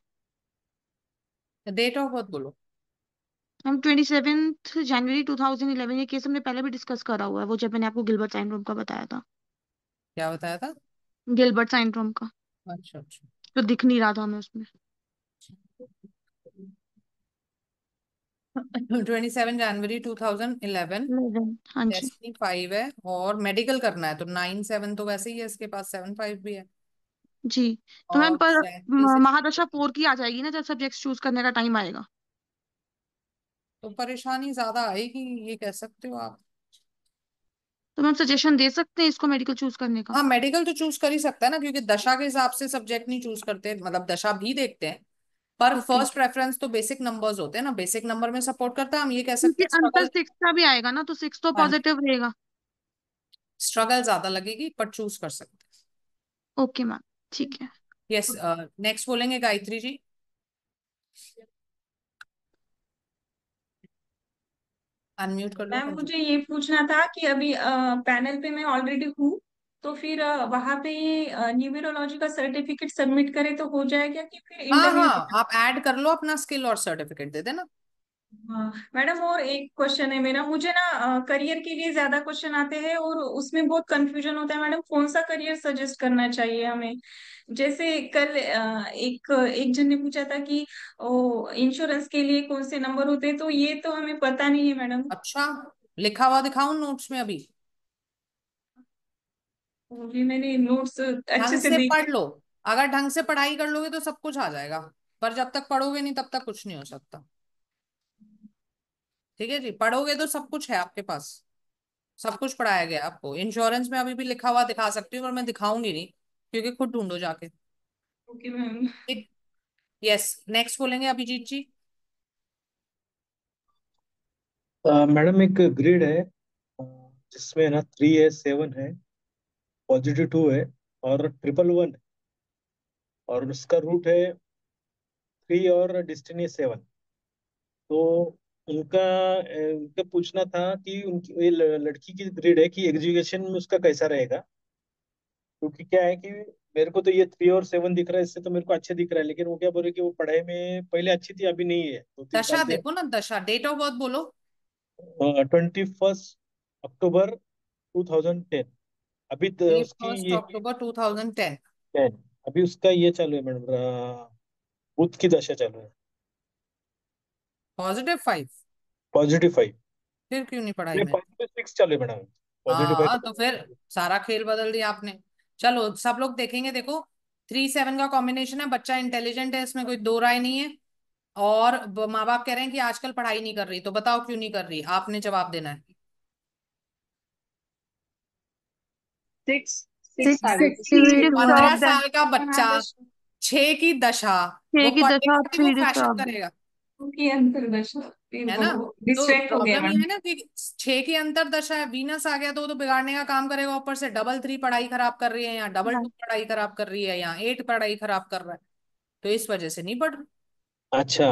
डेट ऑफ बर्थ बोलो। हम 27 जनवरी 2011, ये केस हमने पहले भी डिस्कस करा हुआ है, वो जब मैंने आपको गिलबर्ट साइंड्रोम का बताया था। क्या बताया था? गिलबर्ट साइंड्रोम का, अच्छा अच्छा। तो दिख नहीं रहा था हमें उसमें। 27 जनवरी 2011। 11, हाँ जी। डेस्टिनी 5 है और मेडिकल करना है, तो 9-7 तो वैसे ही है, इसके पास 7-5 भी है। जी। तो मैम और पर 76। महादशा 4 की आ जाएगी ना जब सब्जेक्ट चूज करने का टाइम आएगा। तो परेशानी ज्यादा आएगी, ये कह सकते हो आप। तो मैम सजेशन दे सकते हैं इसको मेडिकल चूज करने का। हाँ, मेडिकल तो चूज कर ही सकता है ना, क्योंकि दशा के हिसाब से सब्जेक्ट नहीं चूज करते, मतलब दशा भी देखते हैं। पर ओके। फर्स्ट प्रेफरेंस तो बेसिक नंबर्स होते हैं ना, बेसिक नंबर में सपोर्ट करता है, हम ये कह सकते क्योंकि हैं अंतर स्ट्रगल। 6 का भी आएगा ना, तो 6 तो हाँ, पॉजिटिव रहेगा। स्ट्रगल ज्यादा लगेगी, पर चूज कर सकते ओके मैम, ठीक है। हैं। यस, नेक्स्ट बोलेंगे गायत्री जी। अनम्यूट कर लो मैम कम से मुझे ये पूछना था कि अभी पैनल पे मैं ऑलरेडी हूँ, तो फिर वहां पे न्यूमेरोलॉजी का सर्टिफिकेट सबमिट करे तो हो जाएगा कि फिर हाँ इंटरव्यू हाँ, देना? आप ऐड कर लो अपना स्किल और सर्टिफिकेट दे देना। हाँ मैडम, और एक क्वेश्चन है मेरा। मुझे ना करियर के लिए ज्यादा क्वेश्चन आते हैं और उसमें बहुत कंफ्यूजन होता है मैडम, कौन सा करियर सजेस्ट करना चाहिए हमें। जैसे कल एक एक जन ने पूछा था कि ओ इंश्योरेंस के लिए कौन से नंबर होते हैं, तो ये तो हमें पता नहीं है मैडम। अच्छा, लिखा हुआ दिखाऊं नोट्स में अभी? वो भी मैंने नोट्स अच्छे ढंग से से देखे। पढ़ लो। अगर ढंग से पढ़ाई कर लोगे तो सब कुछ आ जाएगा, पर जब तक पढ़ोगे नहीं तब तक कुछ नहीं हो सकता। ठीक है जी, पढ़ोगे तो सब कुछ है आपके पास, सब कुछ पढ़ाया गया आपको। इंश्योरेंस में अभी भी लिखा हुआ दिखा सकती हूँ, पर मैं दिखाऊंगी नहीं क्योंकि खुद ढूंढो जाके। Okay ma'am. यस, नेक्स्ट बोलेंगे अभिजीत जी। मैडम एक ग्रिड है जिसमें ना 3 है, 7 है, +2 है और 111 है, और उसका रूट है 3 और डेस्टिनी 7। तो उनका पूछना था कि उनकी ये लड़की की ग्रिड है कि एजुकेशन में उसका कैसा रहेगा। क्योंकि क्या है कि मेरे को तो ये 3 और 7 दिख रहा है, इससे तो मेरे को अच्छे दिख रहा है, लेकिन वो क्या बोल रहे कि वो पढ़ाई में पहले अच्छी थी, अभी नहीं है, 2-3 साल दशा से। देखो ना, दशा, डेट ऑफ बर्थ बोलो। 21 अक्टूबर 2010। अभी तो उसकी 31 ये अक्टूबर 2010। 10, अभी उसका ये चालू है मैडम, बुध की दशा चालू है। +5। +5। फिर क्यों नहीं पढ़ाई नहीं, में? +6 चालू है मैडम। +5 हाँ, तो खत्म फिर हो सारा खेल बदल दिया आपने। चलो सब लोग देखेंगे, देखो 3-7 का कॉम्बिनेशन है, बच्चा इंटेलिजेंट है, इसमें कोई दो राय नहीं है। और माँ बाप कह रहे हैं कि आजकल पढ़ाई नहीं कर रही, तो बताओ क्यों नहीं कर रही, आपने जवाब देना है। 6 6 सिक्स आगे की सिविल 15 डिस्टर्ब्ड है। साल का बच्चा, 6 की दशा, छह वो की दशा और पढ़ेगा कि वो 3 फैशन डिस्टर्ब्ड है। करेगा? ओके, अंतर्दशा। है ना? वो तो डिस्ट्रैक्ट हो गया प्रॉब्लम ये मैम। है ना कि 6 की अंतरदशा है, वीनस आ गया तो वो तो बिगाड़ने का काम करेगा, ऊपर से 3 पढ़ाई खराब कर रही है, या हाँ। 2 पढ़ाई खराब कर रही है, या 8 पढ़ाई खराब कर रहा है, तो इस वजह से नहीं पढ़ रही। अच्छा,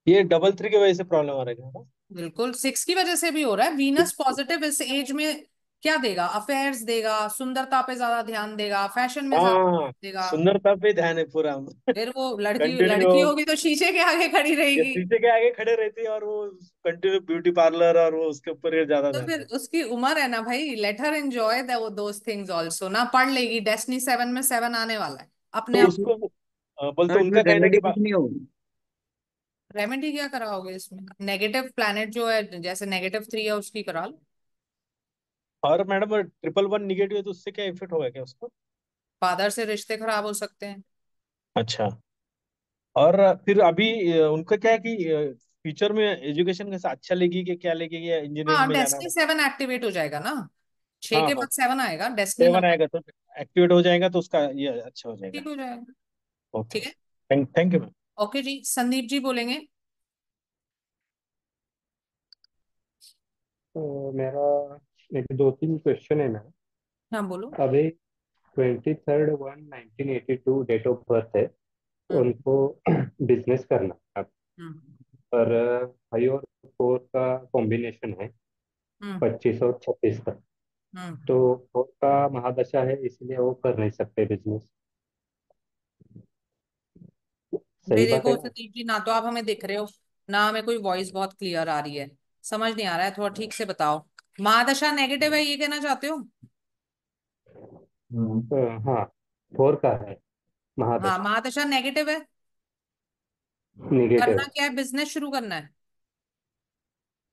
ये 3 की वजह से प्रॉब्लम आ रहा है ना? बिल्कुल, 6 की वजह से भी हो रहा है। वीनस पॉजिटिव इस एज में क्या देगा? अफेयर्स देगा, सुंदरता पे ज्यादा ध्यान देगा, फैशन में ज्यादा हाँ, ध्यान देगा। सुंदरता पे ध्यान है पूरा। फिर वो लड़की कंटिन्यू लड़की होगी तो शीशे के आगे खड़ी ये रहेगी। शीशे के आगे खड़े रहती है, और वो कंटिन्यू ब्यूटी पार्लर और वो उसके ऊपर ये ज्यादा तो ध्यान फिर रहता उसकी उम्र है ना भाई, लेट हर एंजॉय द वो दोस थिंग्स ऑल्सो ना। पढ़ लेगी, डेस्टिनी 7 में 7 आने वाला है है। अपने तो आप। उसको बोलते मैम उनका इसमें कहना है कि रेमेडी कुछ नहीं होगी? रेमेडी क्या कराओगे इसमें? नेगेटिव प्लैनेट जो है, जैसे -3 है उसकी करा लो। और मैडम 111 निगेटिव है तो उससे क्या इफेक्ट होगा क्या उसको? फादर से रिश्ते खराब हो सकते हैं। अच्छा। और फिर अभी उनका क्या है कि फ्यूचर में एजुकेशन कैसा अच्छा लेगी कि क्या लेगी, या इंजीनियरिंग हाँ, में जाना डेस्टिनी है? 7 एक्टिवेट हो जाएगा ना। 6 हाँ के हाँ, बाद 7 आएगा, डेस्टिनी 7 नंबर आएगा तो एक्टिवेट हो जाएगा, तो उसका ये अच्छा हो जाएगा। ठीक हो जाएगा। ओके, ठीक है। Thank you ma'am. ओके जी, संदीप जी बोलेंगे। तो मेरा एक दो तीन क्वेश्चन है मैम। हाँ बोलो। अभी 23/1/1982 डेट ऑफ बर्थ है, हम्म। उनको बिजनेस करना है, हम्म। पर 5 और 4 का कॉम्बिनेशन है, हम्म। 25 और 26 का। हम्म। तो 4 का महादशा है, इसलिए वो कर नहीं सकते बिजनेस। भाई सही बात देखो है ना? संदीप जी, ना तो आप हमें दिख रहे हो, ना हमें कोई वॉइस बहुत क्लियर आ रही है, समझ नहीं आ रहा है, थोड़ा ठीक से बताओ। महादशा नेगेटिव है, ये कहना चाहते हो? हाँ, 4 का है हाँ, महादशा, महादशा नेगेटिव है। निगेटिव करना है। क्या है? बिजनेस शुरू करना है।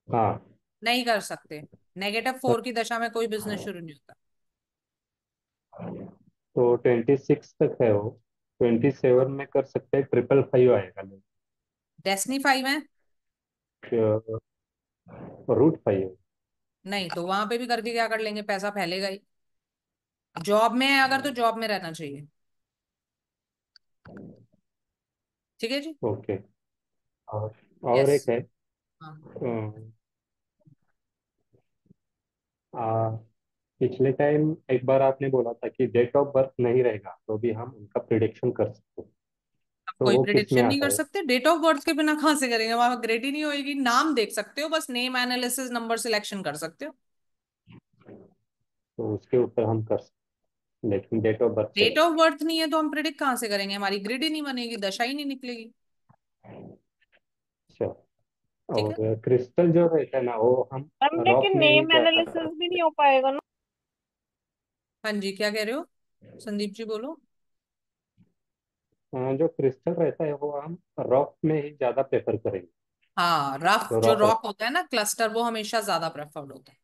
हाँ, नहीं कर सकते, -4 की दशा में कोई बिजनेस शुरू नहीं होता। तो 26 तक है वो, 27 में कर सकते हैं, 555 आएगा। डेस्टिनी 5 है। नहीं, √5 है। नहीं तो वहां पे भी करके क्या कर लेंगे, पैसा फैलेगा ही। जॉब में है अगर, तो जॉब में रहना चाहिए। ठीक है जी। ओके। और यस। एक है, हाँ। अम, आ, पिछले टाइम एक बार आपने बोला था कि डेट ऑफ बर्थ नहीं रहेगा तो भी हम उनका प्रिडिक्शन कर सकते हैं, तो कोई वो किस में प्रिडिक्शन नहीं आता कर है? सकते, डेट ऑफ बर्थ के बिना कहाँ से करेंगे? वहां ग्रेड ही नहीं होएगी। नाम देख सकते हो बस, नेम एनालिसिस, नंबर सिलेक्शन कर सकते हो। तो उसके ऊपर हम कर सकते हैं, लेकिन डेट ऑफ बर्थ डेट चाहिए। ऑफ बर्थ नहीं है तो हम प्रिडिक्ट कहाँ से करेंगे? हमारी ग्रिड ही नहीं बनेगी, दशा ही नहीं निकलेगी। अच्छा। ठीक है। और क्रिस्टल जो रहता है ना, वो हम मैम रॉक लेकिन में ही नेम ज्यादा एनालिसिस भी नहीं हो पाएगा ना। हाँ जी, क्या कह रहे हो संदीप जी, बोलो। जो क्रिस्टल रहता है वो हम रॉक में ही ज्यादा प्रेफर करेंगे। हाँ, रफ जो जो रॉक रॉक होता है ना, क्लस्टर, वो हमेशा ज्यादा प्रेफर्ड होता है।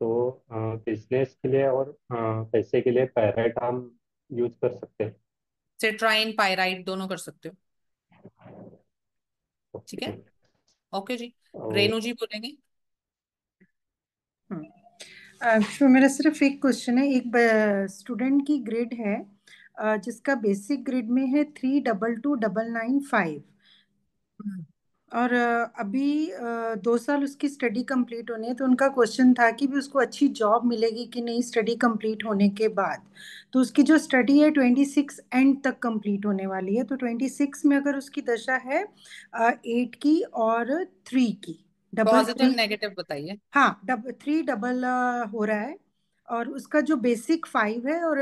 तो बिजनेस के लिए और पैसे के लिए पैरेट हम यूज कर सकते हैं। सिट्राइन, पाइराइट दोनों कर सकते हो। ठीक है। ओके। ओके जी। और रेणु जी बोलेंगे। हम्म। मेरा सिर्फ एक क्वेश्चन है। एक स्टूडेंट की ग्रेड है जिसका बेसिक ग्रेड में है 322,995। और अभी 2 साल उसकी स्टडी कंप्लीट होनी है, तो उनका क्वेश्चन था कि भी उसको अच्छी जॉब मिलेगी कि नहीं स्टडी कंप्लीट होने के बाद। तो उसकी जो स्टडी है 26 एंड तक कंप्लीट होने वाली है, तो 26 में अगर उसकी दशा है 8 की और 3 की, डबल पॉजिटिव 3। नेगेटिव बताइए। हाँ, 3 डबल हो रहा है, और उसका जो बेसिक 5 है और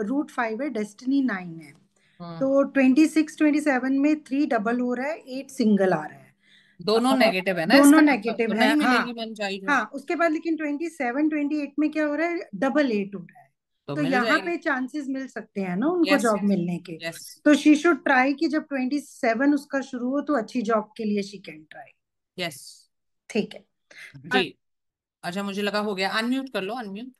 रूट 5 है, डेस्टिनी 9 है। तो 26 27 में 3 डबल हो रहा है, 8 सिंगल आ रहा है। दोनों नेगेटिव है ना, दोनों इसका मतलब नेगेटिव तो है। नहीं हाँ मिलेगी मनचाही जॉब। हाँ, उसके बाद लेकिन 27 28 में क्या हो रहा है, डबल 8 हो रहा है। तो तो मिल यहाँ जाएगी। पे चांसेस मिल सकते हैं ना उनको यस जॉब मिलने के। यस। तो शी शुड ट्राई कि जब 27 उसका शुरू हो तो अच्छी जॉब के लिए शी कैन ट्राई। यस ठीक है। जी। अच्छा, मुझे लगा हो गया। अनम्यूट कर लो, unmute.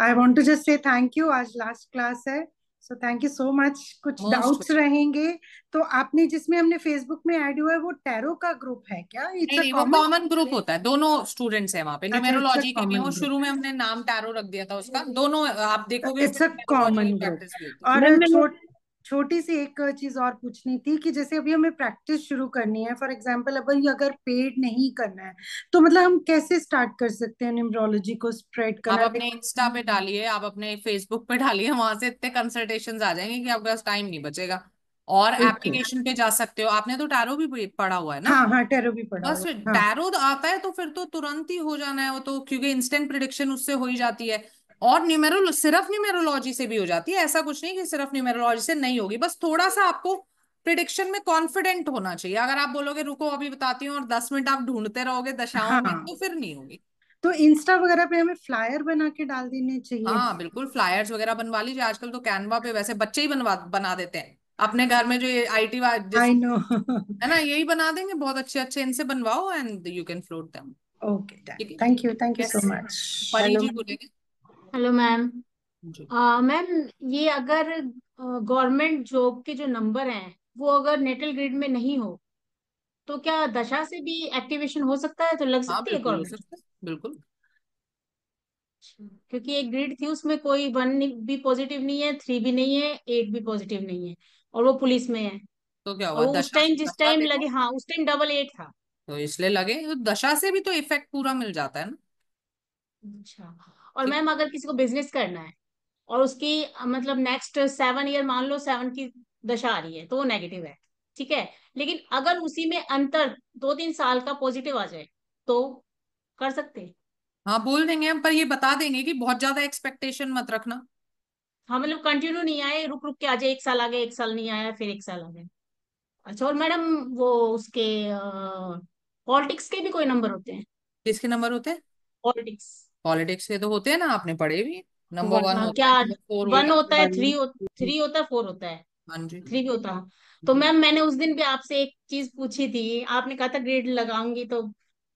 I want to just say thank you, आज लास्ट क्लास है, so thank you so much. कुछ मोस्ट। डाउट्स रहेंगे तो आपने, जिसमें हमने फेसबुक में ऐड हुआ है, वो टैरो का ग्रुप है क्या? नहीं इट्स अ नहीं, वो कॉमन। कॉमन ग्रुप होता है, दोनों स्टूडेंट्स हैं वहां पे। अच्छा, इट्स अ न्यूमेरोलॉजी के लिए वो कॉमन शुरू ग्रुप। में हमने नाम टैरो रख दिया था उसका। दोनों आप देखोगे इट्स उसमें अ न्यूमेरोलॉजी की कॉमन ग्रुप। प्रैक्टिस भी होती है। और मैम मैंने छोटी सी एक चीज और पूछनी थी कि जैसे अभी हमें प्रैक्टिस शुरू करनी है, फॉर एग्जांपल अभी अगर पेड नहीं करना है, तो मतलब हम कैसे स्टार्ट कर सकते हैं न्यूमरोलॉजी को स्प्रेड आप करना? अपने इंस्टा पे डालिए, आप अपने फेसबुक पे डालिए, वहां से इतने कंसल्टेशंस आ जाएंगे कि आपके पास टाइम नहीं बचेगा। और ओके। एप्लीकेशन पे जा सकते हो। आपने तो टैरो भी पढ़ा हुआ है ना? हाँ हाँ, टैरो भी पढ़ा बस हुआ फिर है, हाँ। टैरो आता है तो फिर तो तुरंत ही हो जाना है वो तो, क्योंकि इंस्टेंट प्रिडिक्शन उससे हो ही जाती है। और सिर्फ न्यूमेरोलॉजी से भी हो जाती है। ऐसा कुछ नहीं कि सिर्फ न्यूमेरोलॉजी से नहीं होगी, बस थोड़ा सा आपको प्रिडिक्शन में कॉन्फिडेंट होना चाहिए। अगर आप बोलोगे रुको अभी बताती हूँ और 10 मिनट आप ढूंढते रहोगे दशाओं में, हाँ, तो फिर नहीं होगी। तो इंस्टा वगैरह पे हमें फ्लायर बना के डाल देने चाहिए। हाँ बिल्कुल, फ्लायर्स वगैरह बनवा लीजिए। आजकल तो कैनवा पे वैसे बच्चे ही बना देते हैं। अपने घर में जो ये आईटी जिस आई नो। है ना, यही बना देंगे बहुत अच्छे अच्छे। इनसे बनवाओ and you can float them. Okay, done. ठीक है। Thank you so yes. Much. परी हेलो जी बोलेंगे। Hello ma'am. जी। मैम, ये अगर गवर्नमेंट जॉब के जो नंबर हैं वो अगर नेटल ग्रिड में नहीं हो तो क्या दशा से भी एक्टिवेशन हो सकता है, तो लग हाँ सकती है बिल्कुल हो गवर्नमेंट? सकता है, बिल्कुल। क्योंकि एक ग्रिड थी उसमें कोई 1 भी पॉजिटिव नहीं है, 3 भी नहीं है, 8 भी पॉजिटिव नहीं है, और वो पुलिस में है। तो क्या और हुआ, वो उस दशा टाइम जिस दशा टाइम लगे, देखो। हाँ उस टाइम डबल 8 था। तो इसलिए लगे तो दशा से भी तो इफेक्ट पूरा मिल जाता है ना। अच्छा। और ठीक। मैम, अगर किसी को बिजनेस करना है और उसकी मतलब नेक्स्ट 7 ईयर, मान लो 7 की दशा आ रही है, तो वो नेगेटिव है, ठीक है। लेकिन अगर उसी में अंतर 2 3 साल का पॉजिटिव आ जाए तो कर सकते हैं? हाँ बोल देंगे हम, पर ये बता देंगे कि बहुत ज्यादा एक्सपेक्टेशन मत रखना। हाँ, मतलब कंटिन्यू नहीं आए, रुक रुक के आ जाए, 1 साल आ गया, 1 साल नहीं आया, फिर 1 साल आ गया। अच्छा, और मैडम वो उसके पॉलिटिक्स के भी कोई नंबर होते हैं? किसके नंबर होते हैं? पॉलिटिक्स। पॉलिटिक्स के तो होते हैं ना, आपने पढ़े भी। नंबर 1 होता क्या? है, नंबर 4 1 होता है। होता है, 3 होता है, 4 होता है? हाँ जी। 3 भी होता है? तो जी। मैम, मैंने उस दिन भी आपसे एक चीज पूछी थी, आपने कहा था ग्रेड लगाऊंगी तो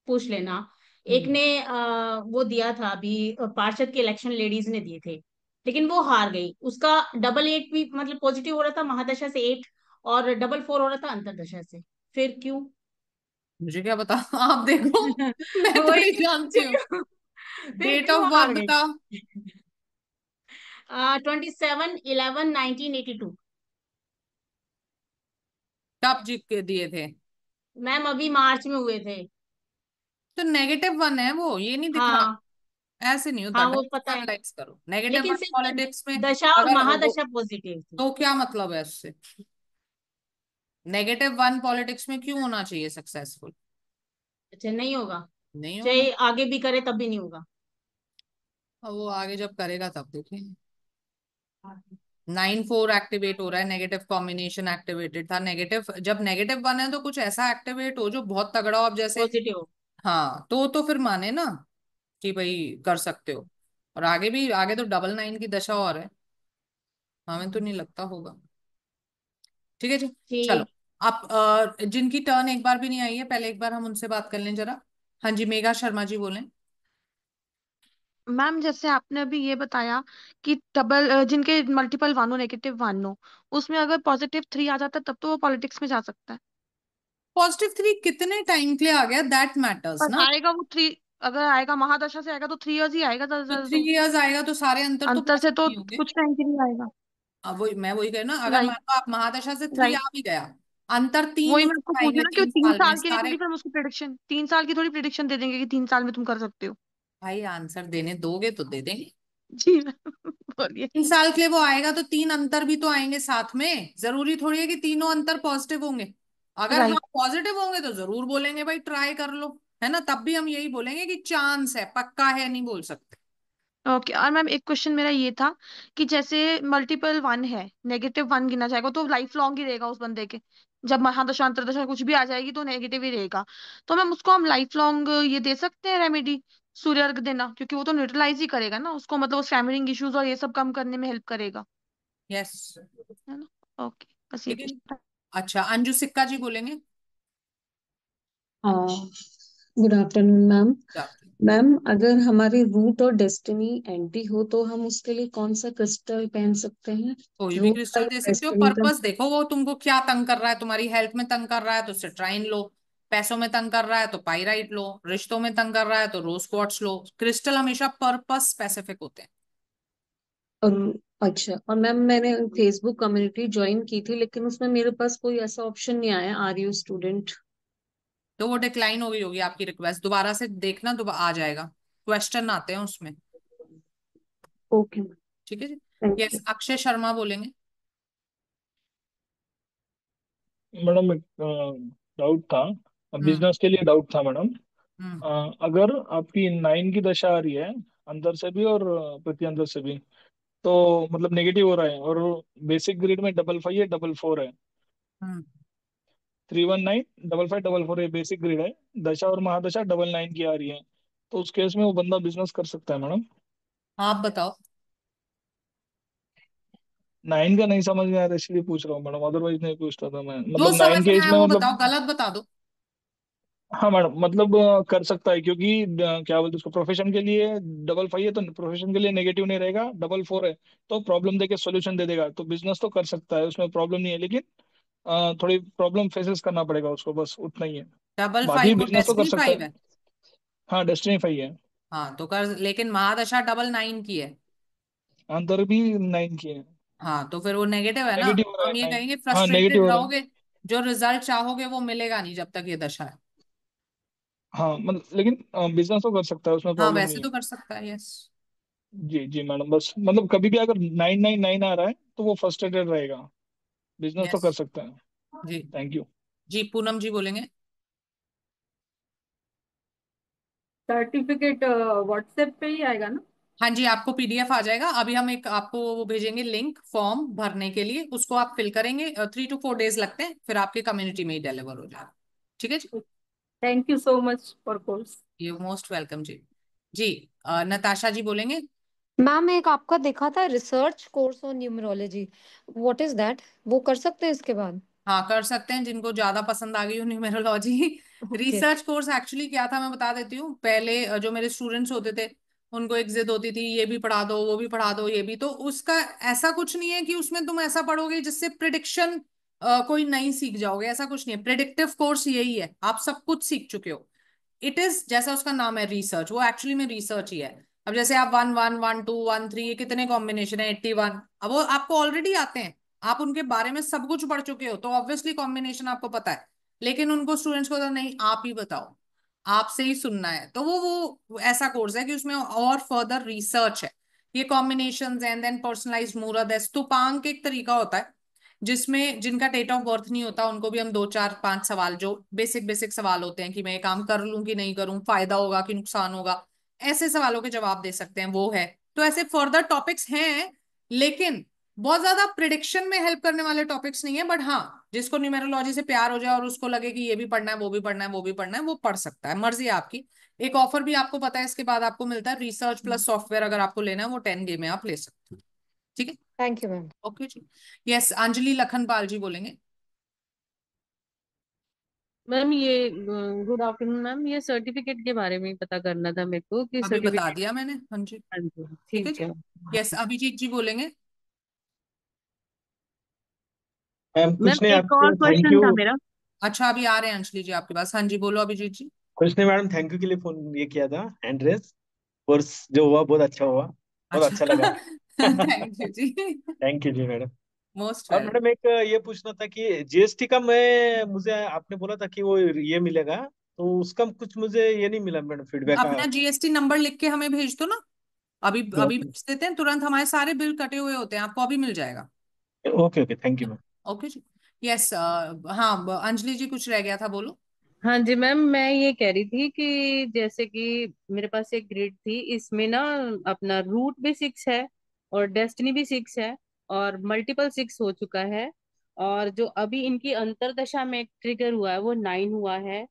पूछ लेना। एक ने वो दिया था अभी, पार्षद के इलेक्शन लेडीज ने दिए थे, लेकिन वो हार गई। उसका डबल 8 भी मतलब पॉजिटिव हो रहा था महादशा से 8, और डबल 4 हो रहा था अंतरदशा से। फिर क्यों? मुझे क्या पता आप देखो। मैं वही, थोड़ी जानती हूँ। फिर डेट क्यों ऑफ हार बर्थ गई? बताओ। 27/11/1982। कब जीत के दिए थे? मैम, अभी मार्च में हुए थे। तो -1 है वो, ये नहीं दिख रहा। हाँ ऐसे नहीं होता, हाँ, वो डायरेक्ट पता है, एनालाइज करो। -1 लेकिन सिर्फ पॉलिटिक्स में दशा और अगर वो, महादशा पॉजिटिव थी। तो क्या मतलब है उससे? -1 पॉलिटिक्स में क्यों होना चाहिए सक्सेसफुल? अच्छा, नहीं होगा? नहीं होगा। चाहे आगे भी करे तब भी नहीं होगा? अब वो आगे जब करेगा तब देखेंगे। 9 4 एक्टिवेट हो रहा है, नेगेटिव कॉम्बिनेशन एक्टिवेटेड था। नेगेटिव, जब -1 है तो कुछ ऐसा एक्टिवेट हो जो बहुत तगड़ा हो, अब जैसे। पॉजिटिव हो। हाँ तो फिर माने ना कि भाई कर सकते हो। और आगे भी, आगे तो डबल 9 की दशा और है। हमें तो नहीं लगता होगा। ठीक है जी। चलो। ठीक। आप जिनकी टर्न एक बार भी नहीं आई है, पहले एक बार हम उनसे बात कर लें जरा। हाँ जी, मेघा शर्मा जी बोलें। मैम, जैसे आपने अभी ये बताया कि डबल जिनके मल्टीपल 1 हो, -1 हो, उसमें अगर +3 आ जाता है तब तो वो पॉलिटिक्स में जा सकता है। +3 कितने टाइम के लिए आ गया, दैट मैटर्स पर ना। आएगा वो 3, अगर आएगा महादशा से आएगा तो 3 इयर्स ही आएगा ज्यादा से तो ज्यादा। 3 इयर्स आएगा तो सारे अंतर तो अंतर से पॉजिटिव तो नहीं होंगे। कुछ टाइम के लिए आएगा। अब वही मैं वही कह रही हूँ ना, अगर मान राइट। लो आप महादशा से 3 राइट। आ भी गया, अंतर 3 वही ही मैं आपको पूछ रही आएंगे हूँ ना कि वो 3 तीन साल में साल के लिए सारे। थोड़ी फिर हम उसकी प्रिडिक्शन 3 साल की थोड़ी प्रिडिक्शन दे देंगे कि 3 साल में तुम कर सकते हो। भाई आंसर देने दोगे तो दे देंगे। जी बोलिए। 3 साल के लिए वो आएगा तो 3 अंतर भी तो आएंगे साथ में, जरूरी थोड़ी है कि तीनों अंतर पॉजिटिव होंगे। अगर हाँ राइट। पॉजिटिव होंगे तो जरूर बोलेंगे भाई ट्राई कर लो, है ना, तब भी हम यही बोलेंगे कि चांस है, पक्का है नहीं बोल सकते। ओके। और मैम एक क्वेश्चन मेरा ये था कि जैसे मल्टीपल 1 है, -1 गिना जाएगा तो लाइफ लॉन्ग ही रहेगा उस बंदे के। जब महादशा अंतरदशा कुछ भी आ जाएगी तो नेगेटिव ही रहेगा। तो मैम उसको हम लाइफ लॉन्ग ये दे सकते हैं रेमेडी, सूर्य अर्घ देना, क्योंकि वो तो न्यूट्रलाइज ही करेगा ना उसको, मतलब स्टैमरिंग इश्यूज और ये सब कम करने में हेल्प करेगा, यस। है ना। ओके, बस ये ठीक है। पूछना था। अच्छा, अंजू सिक्का जी बोलेंगे। हाँ, good afternoon ma'am. Doctor. Ma'am अगर हमारी रूट और डेस्टिनी एंटी हो तो हम उसके लिए कौन सा क्रिस्टल पहन सकते हैं? कोई भी रूट का क्रिस्टल या दे सकते हो, डेस्टिनी का? पर्पस देखो वो तुमको क्या तंग कर रहा है, तुम्हारी हेल्थ में तंग कर रहा है तो सिट्राइन लो, पैसों में तंग कर रहा है तो पाइराइट लो, रिश्तों में तंग कर रहा है तो रोज क्वार्ट्ज लो। क्रिस्टल हमेशा पर्पस स्पेसिफिक होते हैं। और अच्छा, और मैम मैंने फेसबुक कम्युनिटी ज्वाइन की थी लेकिन उसमें मेरे पास कोई ऐसा ऑप्शन नहीं आया, आर यू स्टूडेंट। तो वो डिक्लाइन हो गई होगी आपकी रिक्वेस्ट, दोबारा से देखना, दोबारा आ जाएगा, क्वेश्चन आते हैं उसमें। ओके मैम, ठीक है जी। Thank yes, you. Akshay Sharma बोलेंगे। मैडम एक डाउट था, हम्म। बिजनेस के लिए डाउट था मैडम। हम्म। अगर आपकी 9 की दशा आ रही है, अंदर से भी और प्रति अंदर से भी, तो मतलब नेगेटिव हो रहा है, और बेसिक ग्रेड में 55 है, 44 है, हम्म। 319 55 44 है बेसिक ग्रेड है, दशा और महादशा 99 की आ रही है, तो उस केस में वो बंदा बिजनेस कर सकता है मैडम? आप बताओ। 9 का नहीं समझ में आ रहा इसलिए पूछ रहा हूँ मैडम, अदरवाइज नहीं पूछता था मैं, जो मतलब समझ 9 के में आया इसमें वो मतलब। बताओ, गलत बता दो। हाँ मैडम, मतलब कर सकता है क्योंकि क्या बोलते हैं उसको, प्रोफेशन के लिए 55 है तो प्रोफेशन के लिए नेगेटिव नहीं रहेगा, 44 है तो प्रॉब्लम देके सॉल्यूशन दे देगा, तो बिजनेस तो कर सकता है, उसमें प्रॉब्लम नहीं है, लेकिन थोड़ी प्रॉब्लम फेसेस करना पड़ेगा उसको, बस उतना ही है। डबल बाकी फाइव वो बिजनेस तो कर डेस्टिनी सकता 5 है। है। हाँ, डेस्टिनी 5 है। हाँ तो कर, लेकिन महादशा 99 की है। अंदर भी 9 की है। हाँ तो फिर वो नेगेटिव है ना, नेगेटिव हो तो रहा हम है ये 9। कहेंगे हाँ, नेगेटिव फ्रस्ट्रेटेड हो रहा है। रहोगे, जो रिजल्ट चाहोगे वो मिलेगा नहीं जब तक ये दशा है। हाँ मतलब, लेकिन बिजनेस तो कर सकता है, उसमें हाँ प्रॉब्लम वैसे नहीं है। तो कर सकता है, यस। जी जी मैडम, बस मतलब कभी भी अगर 999 आ रहा है तो वो फर्स्ट्रेटेड रहेगा, बिजनेस तो यस कर सकता है। जी। Thank you. जी, पूनम जी बोलेंगे। सर्टिफिकेट व्हाट्सएप पे ही आएगा ना? हाँ जी, आपको पीडीएफ आ जाएगा, अभी हम एक आपको वो भेजेंगे लिंक फॉर्म भरने के लिए, उसको आप फिल करेंगे, 3 to 4 days लगते हैं, फिर आपके कम्युनिटी में ही डिलीवर हो जाएगा। ठीक है जी। Thank you so much for course. You most welcome जी। जी, नताशा जी बोलेंगे। मैम एक आपका देखा था research course on numerology, what is that? वो कर सकते हैं इसके बाद? हाँ कर सकते हैं, जिनको ज्यादा पसंद आ गई हो numerology. Okay. Research course actually क्या था मैं बता देती हूँ। पहले जो मेरे स्टूडेंट्स होते थे उनको एक जिद होती थी, ये भी पढ़ा दो वो भी पढ़ा दो, ये भी, तो उसका ऐसा कुछ नहीं है कि उसमें तुम ऐसा पढ़ोगे जिससे प्रिडिक्शन कोई नहीं सीख जाओगे, ऐसा कुछ नहीं है। प्रिडिक्टिव कोर्स यही है, आप सब कुछ सीख चुके हो। इट इज जैसा उसका नाम है रिसर्च, वो एक्चुअली में रिसर्च ही है। अब जैसे आप 1 1 1 2 1 3 ये कितने कॉम्बिनेशन है, 81, अब वो आपको ऑलरेडी आते हैं, आप उनके बारे में सब कुछ पढ़ चुके हो तो ऑब्वियसली कॉम्बिनेशन आपको पता है। लेकिन उनको स्टूडेंट्स को तो नहीं, आप ही बताओ, आपसे ही सुनना है, तो वो ऐसा कोर्स है कि उसमें और फर्दर रिसर्च है। ये कॉम्बिनेशंस एंड देन पर्सनलाइज्ड मुहूर्त है, स्तुपांक एक तरीका होता है जिसमें जिनका डेट ऑफ बर्थ नहीं होता उनको भी हम 2 4 5 सवाल, जो बेसिक बेसिक सवाल होते हैं कि मैं ये काम कर लूं कि नहीं करूं, फायदा होगा कि नुकसान होगा, ऐसे सवालों के जवाब दे सकते हैं, वो है। तो ऐसे फर्दर टॉपिक्स हैं, लेकिन बहुत ज्यादा प्रिडिक्शन में हेल्प करने वाले टॉपिक्स नहीं है। बट हाँ, जिसको न्यूमेरोलॉजी से प्यार हो जाए और उसको लगे कि ये भी पढ़ना है वो भी पढ़ना है वो भी पढ़ना है, वो पढ़ सकता है, मर्जी है आपकी। एक ऑफर भी आपको पता है इसके बाद आपको मिलता है, रिसर्च प्लस सॉफ्टवेयर अगर आपको लेना है वो 10 day में आप ले सकते हो। ठीक है। Thank you ma'am. ओके जी। यस, अंजलि लखनपाल जी बोलेंगे। मैम ये गुड आफ्टरनून मैम, ये सर्टिफिकेट के बारे में ही पता करना था मेरे को कि अभी बता सर्टिफिकेट। दिया मैंने, हाँ जी। हाँ जी, ठीक है ठीक जी। है। यस, अभिजीत जी बोलेंगे। मैम मैम कुछ नहीं, एक और आपको थैंक क्वेश्चन यू। था मेरा। अच्छा अभी आ रहे हैं अंजलि जी आपके पास। हाँ जी बोलो अभिजीत जी। कुछ नहीं मैडम, थैंक यू के लिए फोन ये किया था, हैंड रेस। कोर्स जो हुआ बहुत अच्छा हुआ, बहुत अच्छा अच्छा लगा। थैंक यू जी। थैंक यू जी मैडम। मोस्ट और वेलकम। मैडम एक ये पूछना था कि जीएसटी का, मैं मुझे आपने बोला था कि वो ये मिलेगा, तो उसका कुछ मुझे ये नहीं मिला मैडम, फीडबैक। अपना जीएसटी नंबर लिख के हमें भेज दो ना। अभी अभी ओके भेज देते हैं तुरंत, हमारे सारे बिल कटे हुए होते हैं, आपको अभी मिल जाएगा। Okay okay, thank you ma'am. Okay जी। यस हाँ अंजलि जी कुछ रह गया था, बोलो। हाँ जी मैम, मैं ये कह रही थी कि जैसे कि मेरे पास एक ग्रिड थी, इसमें ना अपना रूट भी 6 है और डेस्टिनी भी 6 है और मल्टीपल 6 हो चुका है। और जो अभी इनकी अंतरदशा में ट्रिगर हुआ है वो 9 हुआ है,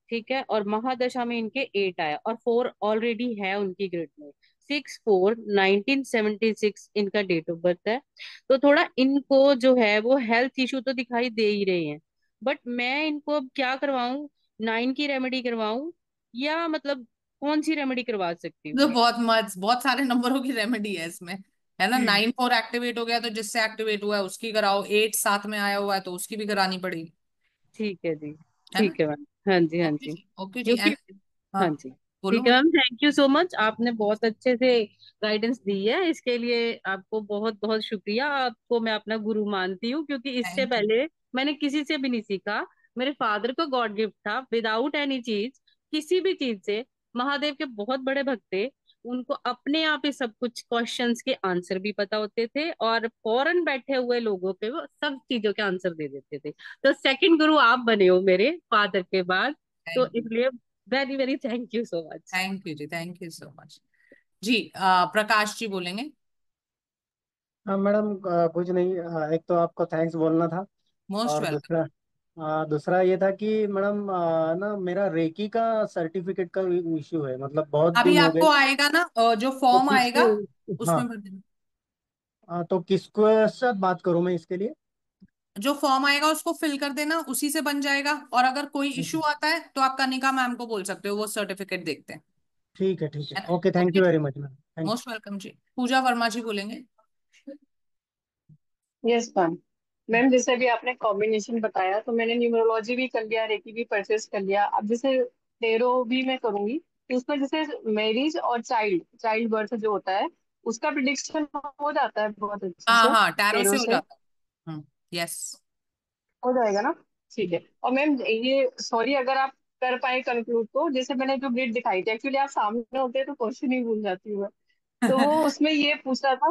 ठीक है। और महादशा में इनके 8 आया और 4 ऑलरेडी है उनकी ग्रिड में। 6/4/1976 इनका डेट ऑफ बर्थ है। तो थोड़ा इनको जो है वो हेल्थ इशू तो दिखाई दे ही रहे हैं, बट मैं इनको अब क्या करवाऊं? 9 की रेमेडी करवाऊं या मतलब कौन सी रेमेडी करवा सकती तो हूँ? बहुत सारे नंबरों की रेमेडी है इसमें, है ना। 9 4 एक्टिवेट हो गया तो जिससे एक्टिवेट हुआ है उसकी कराओ, 8 साथ में आया हुआ है तो उसकी भी करानी पड़ेगी, ठीक है जी। है ना। ठीक है मैम। हाँ जी हाँ ओके जी। जी ओके जी क्योंकि एंड हाँ हाँ जी। बोलो। ठीक है ma'am, thank you so much, आपने बहुत अच्छे से गाइडेंस दी है, इसके लिए आपको बहुत बहुत शुक्रिया। आपको मैं अपना गुरु मानती हूँ, क्योंकि इससे थैंक यू। पहले मैंने किसी से भी नहीं सीखा। मेरे फादर को गॉड गिफ्ट था, विदाउट एनी चीज, किसी भी चीज से। महादेव के बहुत बड़े भक्त थे, उनको अपने आप ही सब कुछ क्वेश्चंस के आंसर भी पता होते थे और फॉरेन बैठे हुए लोगों के वो सब चीजों के आंसर दे देते थे। तो सेकंड गुरु आप बने हो मेरे फादर के बाद, तो थैंक यू। इसलिए very very thank you so much. Thank you जी, थैंक यू सो मच जी। प्रकाश जी बोलेंगे। हाँ मैडम, कुछ नहीं, एक तो आपको थैंक्स बोलना था। मोस्ट और वेलकम। दूसरा ये था कि मैडम, ना मेरा रेकी का सर्टिफिकेट का इश्यू है, मतलब बहुत अभी दिन हो गए। आपको आएगा ना जो तो फॉर्म आएगा किसको, हाँ, उसमें भर देना। तो किसको साथ बात करूं मैं इसके लिए? जो फॉर्म आएगा उसको फिल कर देना, उसी से बन जाएगा। और अगर कोई इशू आता है तो आप कनिका मैम को बोल सकते हो, वो सर्टिफिकेट देखते हैं, ठीक है, ठीक है, है ना। ओके, थैंक ओके यू जी। Very much ma'am, thank most welcome जी। पूजा वर्मा जी बोलेंगे। Yes ma'am. मैम जैसे अभी आपने कॉम्बिनेशन बताया, तो मैंने न्यूमरोलॉजी भी कर लिया, रेकी भी परचेस कर लिया। अब जैसे टेरो भी मैं करूंगी, तो उसमें जैसे मैरिज और चाइल्ड चाइल्ड बर्थ जो होता है, उसका प्रिडिक्शन हो जाता है बहुत अच्छे हाँ से हाँ टैरो टेरो से हो से। जाता है। यस। हो जाएगा ना? ठीक है। और मैम ये सॉरी अगर आप कर पाए कंक्लूड, तो जैसे मैंने जो ग्रिड दिखाई थी, एक्चुअली आप सामने होते हैं तो क्वेश्चन ही भूल जाती हूँ मैं। तो वो उसमें ये पूछा था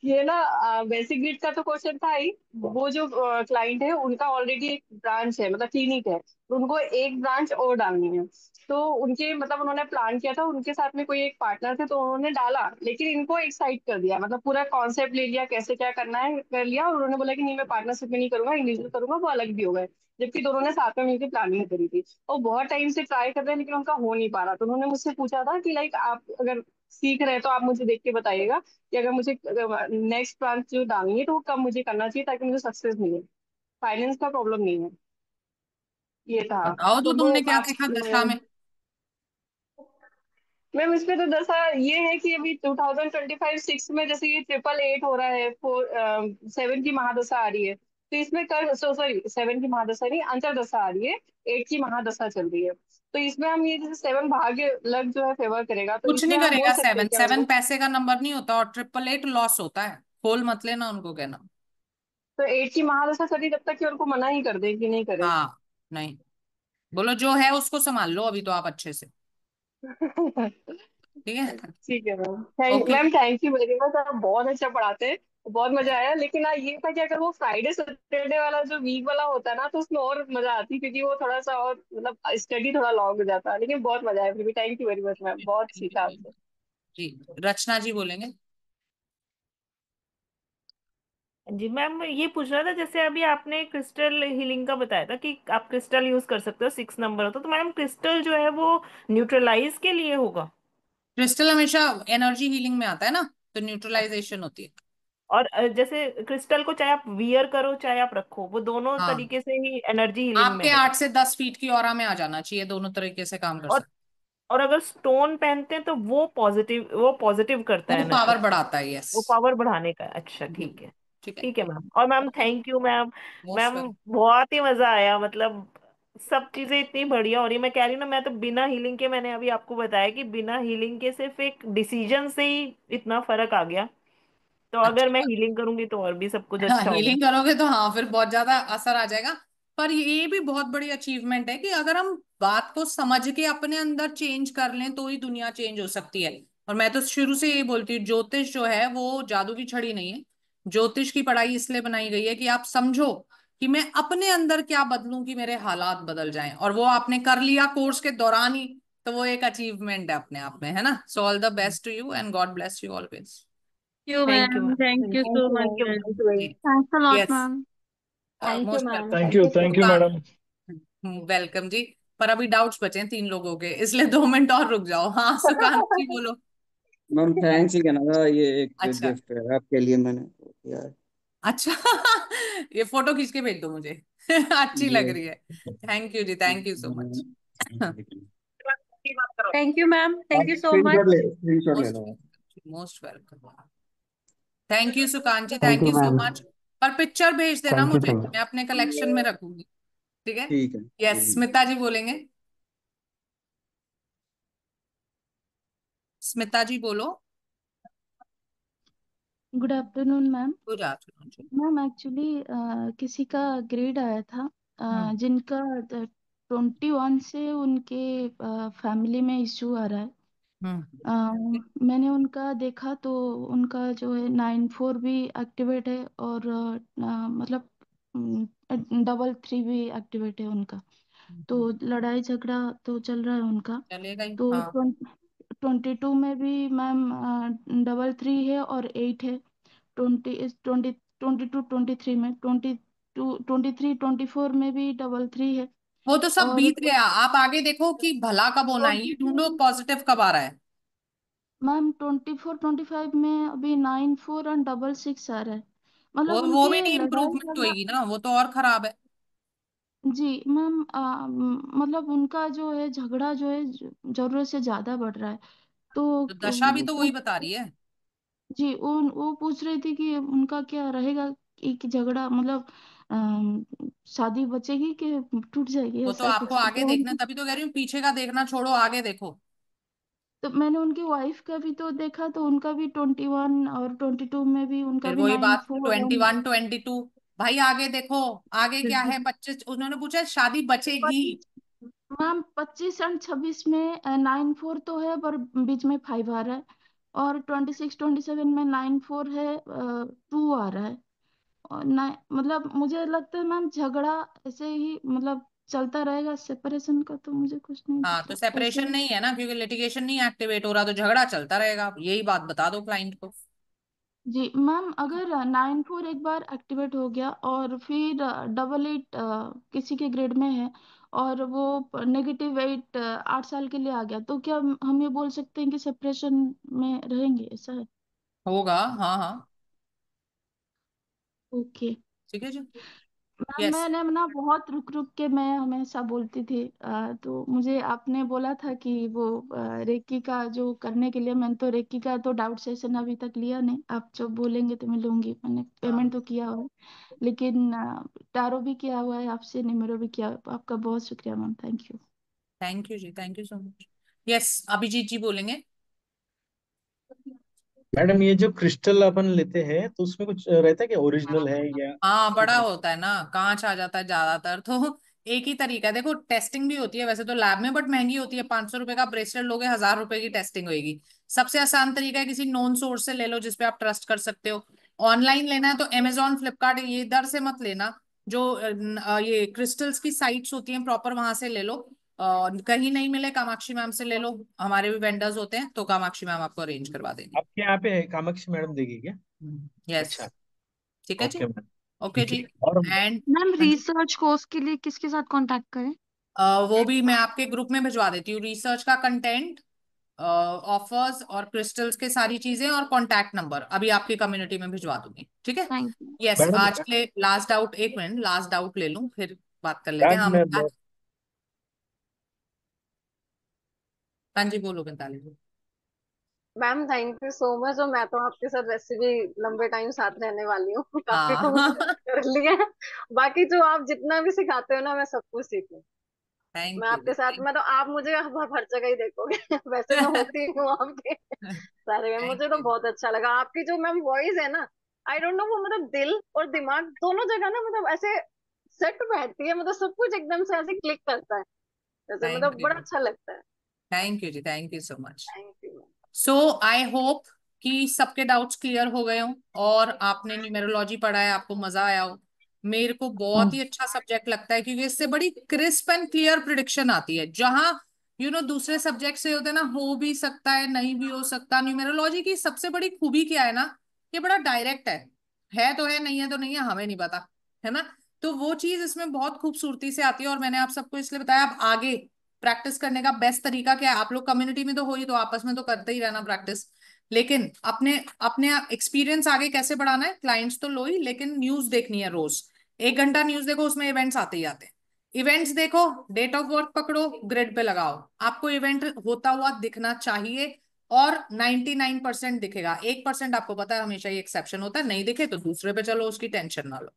ये ना, बेसिक नीड का तो क्वेश्चन था ही। वो जो क्लाइंट है उनका ऑलरेडी एक ब्रांच है, मतलब क्लिनिक है, तो उनको एक ब्रांच और डालनी है। तो उनके मतलब उन्होंने प्लान किया था, उनके साथ में कोई एक पार्टनर थे, तो उन्होंने डाला, लेकिन इनको एक साइड कर दिया, मतलब पूरा कॉन्सेप्ट ले लिया कैसे क्या करना है कर लिया, और उन्होंने बोला कि नहीं मैं पार्टनरशिप में नहीं करूंगा, इंडिविजुअल करूंगा, वो अलग भी हो गए। जबकि दोनों ने साथ में मिलकर प्लानिंग करी थी। और बहुत टाइम से ट्राई कर रहे हैं लेकिन उनका हो नहीं पा रहा। तो उन्होंने मुझसे पूछा था कि लाइक आप अगर सीख रहे हैं तो आप मुझे देख के बताइएगा कि अगर मुझे नेक्स्ट ब्रांच जो डालनी है तो वो कब मुझे करना चाहिए, ताकि मुझे सक्सेस मिले। फाइनेंस का प्रॉब्लम नहीं है, ये था। बताओ तो तो वो तुमने क्या आप देखा दशा में। मैम इसमें तो दशा ये है कि अभी 2025 6 में जैसे ये 888 हो रहा है, 7 की महादशा आ रही है, तो इसमें कर सॉरी 7 की महादशा नहीं, अंतरदशा आ रही है, 8 की महादशा चल रही है। तो इसमें हम ये जैसे 7 भाग्य लग जो है फेवर करेगा, तो कुछ नहीं इसमें हम बोल करेगा सकते हैं सेवन, क्या सेवन उनको? पैसे का नंबर नहीं होता, और 888 लॉस होता है। खोल मत लेना उनको कहना। तो 8 की महादशा चली तब तक कि उनको मना ही कर दे कि नहीं करें? हाँ नहीं, बोलो जो है उसको संभाल लो अभी तो आप अच्छे से। ठीक है। ठीक है मैम, थैंक ओके मैम, जी। थैंक यू वेरी मच, आप बहुत अच्छा पढ़ाते हैं, बहुत मजा आया। लेकिन ये था कि अगर वो फ्राइडे सैटरडे वाला जो वीक वाला होता ना, तो उसमें और मजा आती, क्योंकि वो थोड़ा सा और मतलब स्टडी थोड़ा लॉन्ग हो जाता। लेकिन बहुत मजा आया फिर भी, thank you very much ma'am, बहुत थैंक सीखा यू आपसे। जी। रचना जी बोलेंगे। जी मैम, ये पूछ रहा था जैसे अभी आपने क्रिस्टल हीलिंग का बताया था कि आप क्रिस्टल यूज कर सकते हो, 6 नंबर होता तो मैडम क्रिस्टल जो है वो न्यूट्रलाइज के लिए होगा? क्रिस्टल हमेशा एनर्जी हीलिंग में आता है ना, तो अच्छा। न्यूट्रलाइजेशन होती है। और जैसे क्रिस्टल को चाहे आप वियर करो चाहे आप रखो, वो दोनों हाँ तरीके से ही एनर्जी हीलिंग आपके में है? 8 से 10 फीट की ऑरा में आ जाना चाहिए, दोनों तरीके से काम कर और सकते और अगर स्टोन पहनते हैं तो वो पॉजिटिव करता हैं। है वो पावर एनर्जी, बढ़ाता है, यस। वो पावर बढ़ाने का है। अच्छा जी ठीक है। ठीक है, ठीक है मैम। और ma'am thank you ma'am. Most ma'am welcome. बहुत ही मजा आया, मतलब सब चीजें इतनी बढ़िया हो रही। मैं कह रही हूँ ना, मैं तो बिना हीलिंग के, मैंने अभी आपको बताया कि बिना हीलिंग के सिर्फ एक डिसीजन से ही इतना फर्क आ गया। तो अगर मैं अच्छा, हीलिंग करूंगी तो और भी सब कुछ हाँ अच्छा होगा। हीलिंग करोगे तो हाँ फिर बहुत ज्यादा असर आ जाएगा। पर ये भी बहुत बड़ी अचीवमेंट है कि अगर हम बात को समझ के अपने अंदर चेंज कर लें तो ही दुनिया चेंज हो सकती है। और मैं तो शुरू से ये बोलती हूँ, ज्योतिष जो है वो जादू की छड़ी नहीं है। ज्योतिष की पढ़ाई इसलिए बनाई गई है कि आप समझो कि मैं अपने अंदर क्या बदलूं कि मेरे हालात बदल जाएं, और वो आपने कर लिया कोर्स के दौरान ही। तो वो एक अचीवमेंट है अपने आप में, है ना। So all the best to you and God bless you always. You thank you ma'am, ma'am. Thank you thank so you much ma'am. Ma'am. Thank you. Thanks a lot yes, ma'am. Thank you most ma'am. Welcome. Thank thank you, you so thank you much. Madam. Welcome जी। पर अभी doubts बचे हैं 3 लोगों के, इसलिए 2 minute और रुक जाओ। हाँ सुकांत जी बोलो। मैम थैंक्स ही कहना था, ये एक अच्छा, गिफ्ट है आपके लिए मैंने यार। अच्छा। ये फोटो खींच के भेज दो मुझे। अच्छी ये लग रही है। थैंक यू जी, thank you so much. Thank you ma'am, thank आप यू सो स्क्रीनशॉट मच। ले स्क्रीनशॉट ले मोस्ट लो। Most welcome. Thank you Sukant ji, thank thank you you so ma'am. Much. पर पिक्चर भेज देना थैंक यू, मुझे, थैंक मैं अपने कलेक्शन में रखूंगी। ठीक है। ठीक है यस, ठीक स्मिता जी बोलेंगे। स्मिता जी बोलो। Good afternoon ma'am. Good afternoon जी। मैम एक्चुअली किसी का ग्रेड आया था, हम्म जिनका 21 से उनके फैमिली में इश्यू आ रहा है। हम्म। मैंने उनका देखा तो उनका जो है 94 भी एक्टिवेट है, और मतलब 33 भी एक्टिवेट है उनका। तो लड़ाई झगड़ा तो चल रहा है उनका। चलेगा ही, तो हाँ। 22 में भी मैम 33 है और 8 है। 22 23 में 23 24 में भी 33 है। वो तो सब और बीत गया, आप आगे देखो कि भला कब होना है, ये ढूंढो पॉजिटिव कब आ रहा है। मैम 24 25 में अभी 94 और 66 आ रहा है। वो मतलब वो भी उनके नहीं लड़ाई इम्प्रूवमेंट झगड़ा। होगी ना, वो तो और खराब है। जी मैम, मतलब उनका जो है झगड़ा जो है जरूरत से ज्यादा बढ़ रहा है। तो तो दशा भी तो वही बता रही है। जी वो पूछ रही थी कि उनका क्या रहेगा, कि झगड़ा मतलब शादी बचेगी कि टूट जाएगी, वो तो ऐसा आपको कुछ आगे तो देखना, तभी तो कह रही हूँ पीछे का देखना छोड़ो, आगे देखो। तो मैंने उनकी वाइफ का भी तो देखा, तो उनका भी 21 और 22 में भी उनका फिर भी वही नाइन बात, फोर 21 22। भाई आगे देखो, आगे क्या है, 25 उन्होंने पूछा शादी बचेगी। मैम 25 और 26 में 94 तो है, पर बीच में 5 आ रहा है। और 26 27 में 94 है, 2 आ रहा है। और ना मतलब मुझे लगता है मैम झगड़ा ऐसे ही मतलब चलता रहेगा, सेपरेशन का तो मुझे कुछ नहीं हाँ दिख तो रहा ऐसे सेपरेशन ही। नहीं है ना, क्योंकि लिटिगेशन नहीं एक्टिवेट हो रहा, तो झगड़ा चलता रहेगा, यही बात बता दो क्लाइंट को। जी मैम, अगर 94 एक बार एक्टिवेट हो गया और फिर 88 किसी के ग्रेड में है, और वो -8 8 साल के लिए आ गया, तो क्या हम ये बोल सकते हैं कि सेपरेशन में रहेंगे, ऐसा है? होगा, हाँ हाँ। ओके ठीक है जी। Ma'am, yes. मैंने ना बहुत रुक रुक के मैं हमेशा बोलती थी, तो मुझे आपने बोला था कि वो रेकी का जो करने के लिए, मैंने तो रेकी का तो डाउट सेशन अभी तक लिया नहीं, आप जो बोलेंगे तो मैं लूंगी। मैंने पेमेंट हाँ, तो किया हुआ है, लेकिन टारो भी किया हुआ है आपसे, निमेरो भी किया हुआ है। आपका बहुत शुक्रिया ma'am, thank you. Thank you जी, thank you so much. Yes, Abhijeet ji बोलेंगे। मैडम ये जो क्रिस्टल अपन लेते हैं तो उसमें कुछ रहता है क्या, ओरिजिनल है या हाँ किस बड़ा तरह? होता है ना, कांच आ जाता है ज्यादातर तो। एक ही तरीका है, देखो टेस्टिंग भी होती है वैसे तो लैब में, बट महंगी होती है। 500 रुपए का ब्रेसलेट लोगे, 1000 रुपए की टेस्टिंग होगी। सबसे आसान तरीका है किसी नोन सोर्स से ले लो जिसपे आप ट्रस्ट कर सकते हो। ऑनलाइन लेना है तो अमेजोन फ्लिपकार्ट ये इधर से मत लेना। जो ये क्रिस्टल्स की साइट्स होती हैं प्रॉपर, वहां से ले लो। कहीं नहीं मिले, कामाक्षी मैम से ले लो, हमारे भी वेंडर्स होते हैं, तो कामाक्षी मैम आपको अरेंज करवा देंगी। आपके यहाँ पे है, कामाक्षी मैडम देगी क्या? यस। अच्छा। ठीक है जी। Okay ma'am. ओके ठीक जी। है। और एंड मैम हाँ जी, रिसर्च कोर्स के लिए किसके साथ कांटेक्ट करें? वो भी मैं आपके ग्रुप में भिजवा देती हूँ, रिसर्च का कंटेंट, ऑफर्स और क्रिस्टल्स के सारी चीजें और कॉन्टैक्ट नंबर अभी आपकी कम्युनिटी में भिजवा दूंगी, ठीक है। Thank you. यस, मैडम आज के लिए last doubt, 1 minute last doubt ले लूं फिर बात कर लेते हैं मैम हम मैं आज। हाँ जी बोलो, 45। Ma'am thank you so much. और मैं तो आपके साथ वैसे भी लंबे टाइम साथ रहने वाली हूँ। काफी हाँ कुछ कर लिया है। बाकी जो आप जितना भी सिखाते हो ना, मैं सब कुछ सीखूं। थैंक मैं यू आपके साथ, मैं तो आप मुझे हर जगह ही देखोगे। वैसे मैं होती हूँ आपके सारे में। थैंक मुझे तो यू। बहुत अच्छा लगा आपकी जो मैम वॉइस है ना। आई डोंट नो, वो मतलब दिल और दिमाग दोनों जगह ना, मतलब ऐसे सेट बैठती है। मतलब सब कुछ एकदम से ऐसे क्लिक करता है, जैसे थैंक मतलब यू। बड़ा अच्छा लगता है। थैंक यू जी, thank you so much. Thank you. So I hope कि सबके डाउट्स क्लियर हो गए हों और आपने न्यूमेरोलॉजी पढ़ा है, आपको मजा आया हो। मेरे को बहुत ही अच्छा सब्जेक्ट लगता है क्योंकि इससे बड़ी क्रिस्प एंड क्लियर प्रिडिक्शन आती है। जहां दूसरे सब्जेक्ट से होते हैं ना, हो भी सकता है नहीं भी हो सकता, न्यूमेरोलॉजी की सबसे बड़ी खूबी क्या है ना, ये बड़ा डायरेक्ट है तो है, नहीं है तो नहीं है, हमें नहीं पता, है ना। तो वो चीज इसमें बहुत खूबसूरती से आती है और मैंने आप सबको इसलिए बताया। अब आगे प्रैक्टिस करने का बेस्ट तरीका क्या है? आप लोग कम्युनिटी में तो हो ही, तो आपस में तो करते ही रहना प्रैक्टिस, लेकिन अपने अपने एक्सपीरियंस आगे कैसे बढ़ाना है? क्लाइंट्स तो लो ही, लेकिन न्यूज देखनी है रोज। 1 घंटा न्यूज देखो, उसमें इवेंट्स आते ही आते हैं। इवेंट्स देखो, डेट ऑफ बर्थ पकड़ो, ग्रिड पे लगाओ, आपको इवेंट होता हुआ दिखना चाहिए। और 99% दिखेगा, 1% आपको पता है हमेशा ही एक्सेप्शन होता है, नहीं दिखे तो दूसरे पे चलो, उसकी टेंशन ना लो।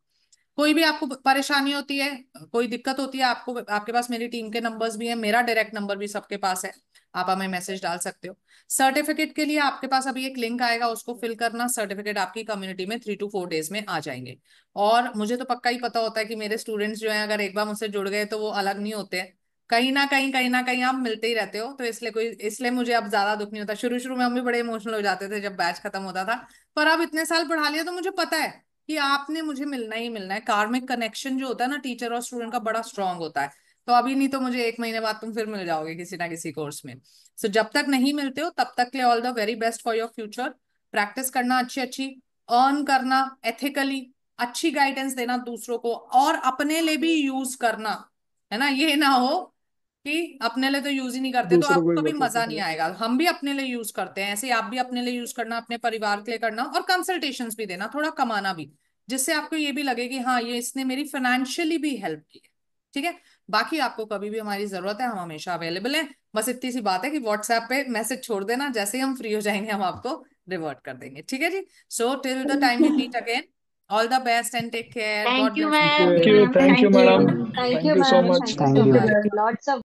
कोई भी आपको परेशानी होती है, कोई दिक्कत होती है आपको, आपके पास मेरी टीम के नंबर्स भी हैं, मेरा डायरेक्ट नंबर भी सबके पास है, आप हमें मैसेज डाल सकते हो। सर्टिफिकेट के लिए आपके पास अभी एक लिंक आएगा, उसको फिल करना, सर्टिफिकेट आपकी कम्युनिटी में 3 to 4 डेज में आ जाएंगे। और मुझे तो पक्का ही पता होता है कि मेरे स्टूडेंट्स जो हैं, अगर एक बार मुझसे जुड़ गए तो वो अलग नहीं होते हैं। कहीं ना कहीं आप मिलते ही रहते हो, तो इसलिए मुझे अब ज्यादा दुख नहीं होता। शुरू शुरू में हम भी बड़े इमोशनल हो जाते थे जब बैच खत्म होता था, पर अब इतने साल पढ़ा लिया तो मुझे पता है कि आपने मुझे मिलना ही मिलना है। कार्मिक कनेक्शन जो होता है ना टीचर और स्टूडेंट का, बड़ा स्ट्रांग होता है। तो अभी नहीं तो मुझे 1 महीने बाद तुम फिर मिल जाओगे किसी ना किसी कोर्स में। सो जब तक नहीं मिलते हो तब तक के लिए all the very best for your future. Practice करना अच्छी अच्छी, अर्न करना एथिकली, अच्छी गाइडेंस देना दूसरों को, और अपने लिए भी यूज करना, है ना। ये ना हो कि अपने लिए तो यूज ही नहीं करते तो दूसरों को आपको भी कभी बताते मजा नहीं हैं। आएगा। हम भी अपने लिए यूज करते हैं, ऐसे ही आप भी अपने लिए यूज करना, अपने परिवार के लिए करना, और कंसल्टेशंस भी देना, थोड़ा कमाना भी, जिससे आपको ये भी लगे कि हाँ, ये इसने मेरी फाइनेंशियली भी हेल्प की है। ठीक है। बाकी आपको कभी भी हमारी जरूरत है, हम हमेशा अवेलेबल हैं। बस इतनी सी बात है कि व्हाट्सएप पे मैसेज छोड़ देना, जैसे ही हम फ्री हो जाएंगे हम आपको रिवर्ट कर देंगे। ठीक है जी। So till the time we meet again, all the best and take care, God thank you bless ma'am. Thank you. You, thank you thank madam, you. Thank thank you you so ma'am, much. Thank you thank so you. Much, lots of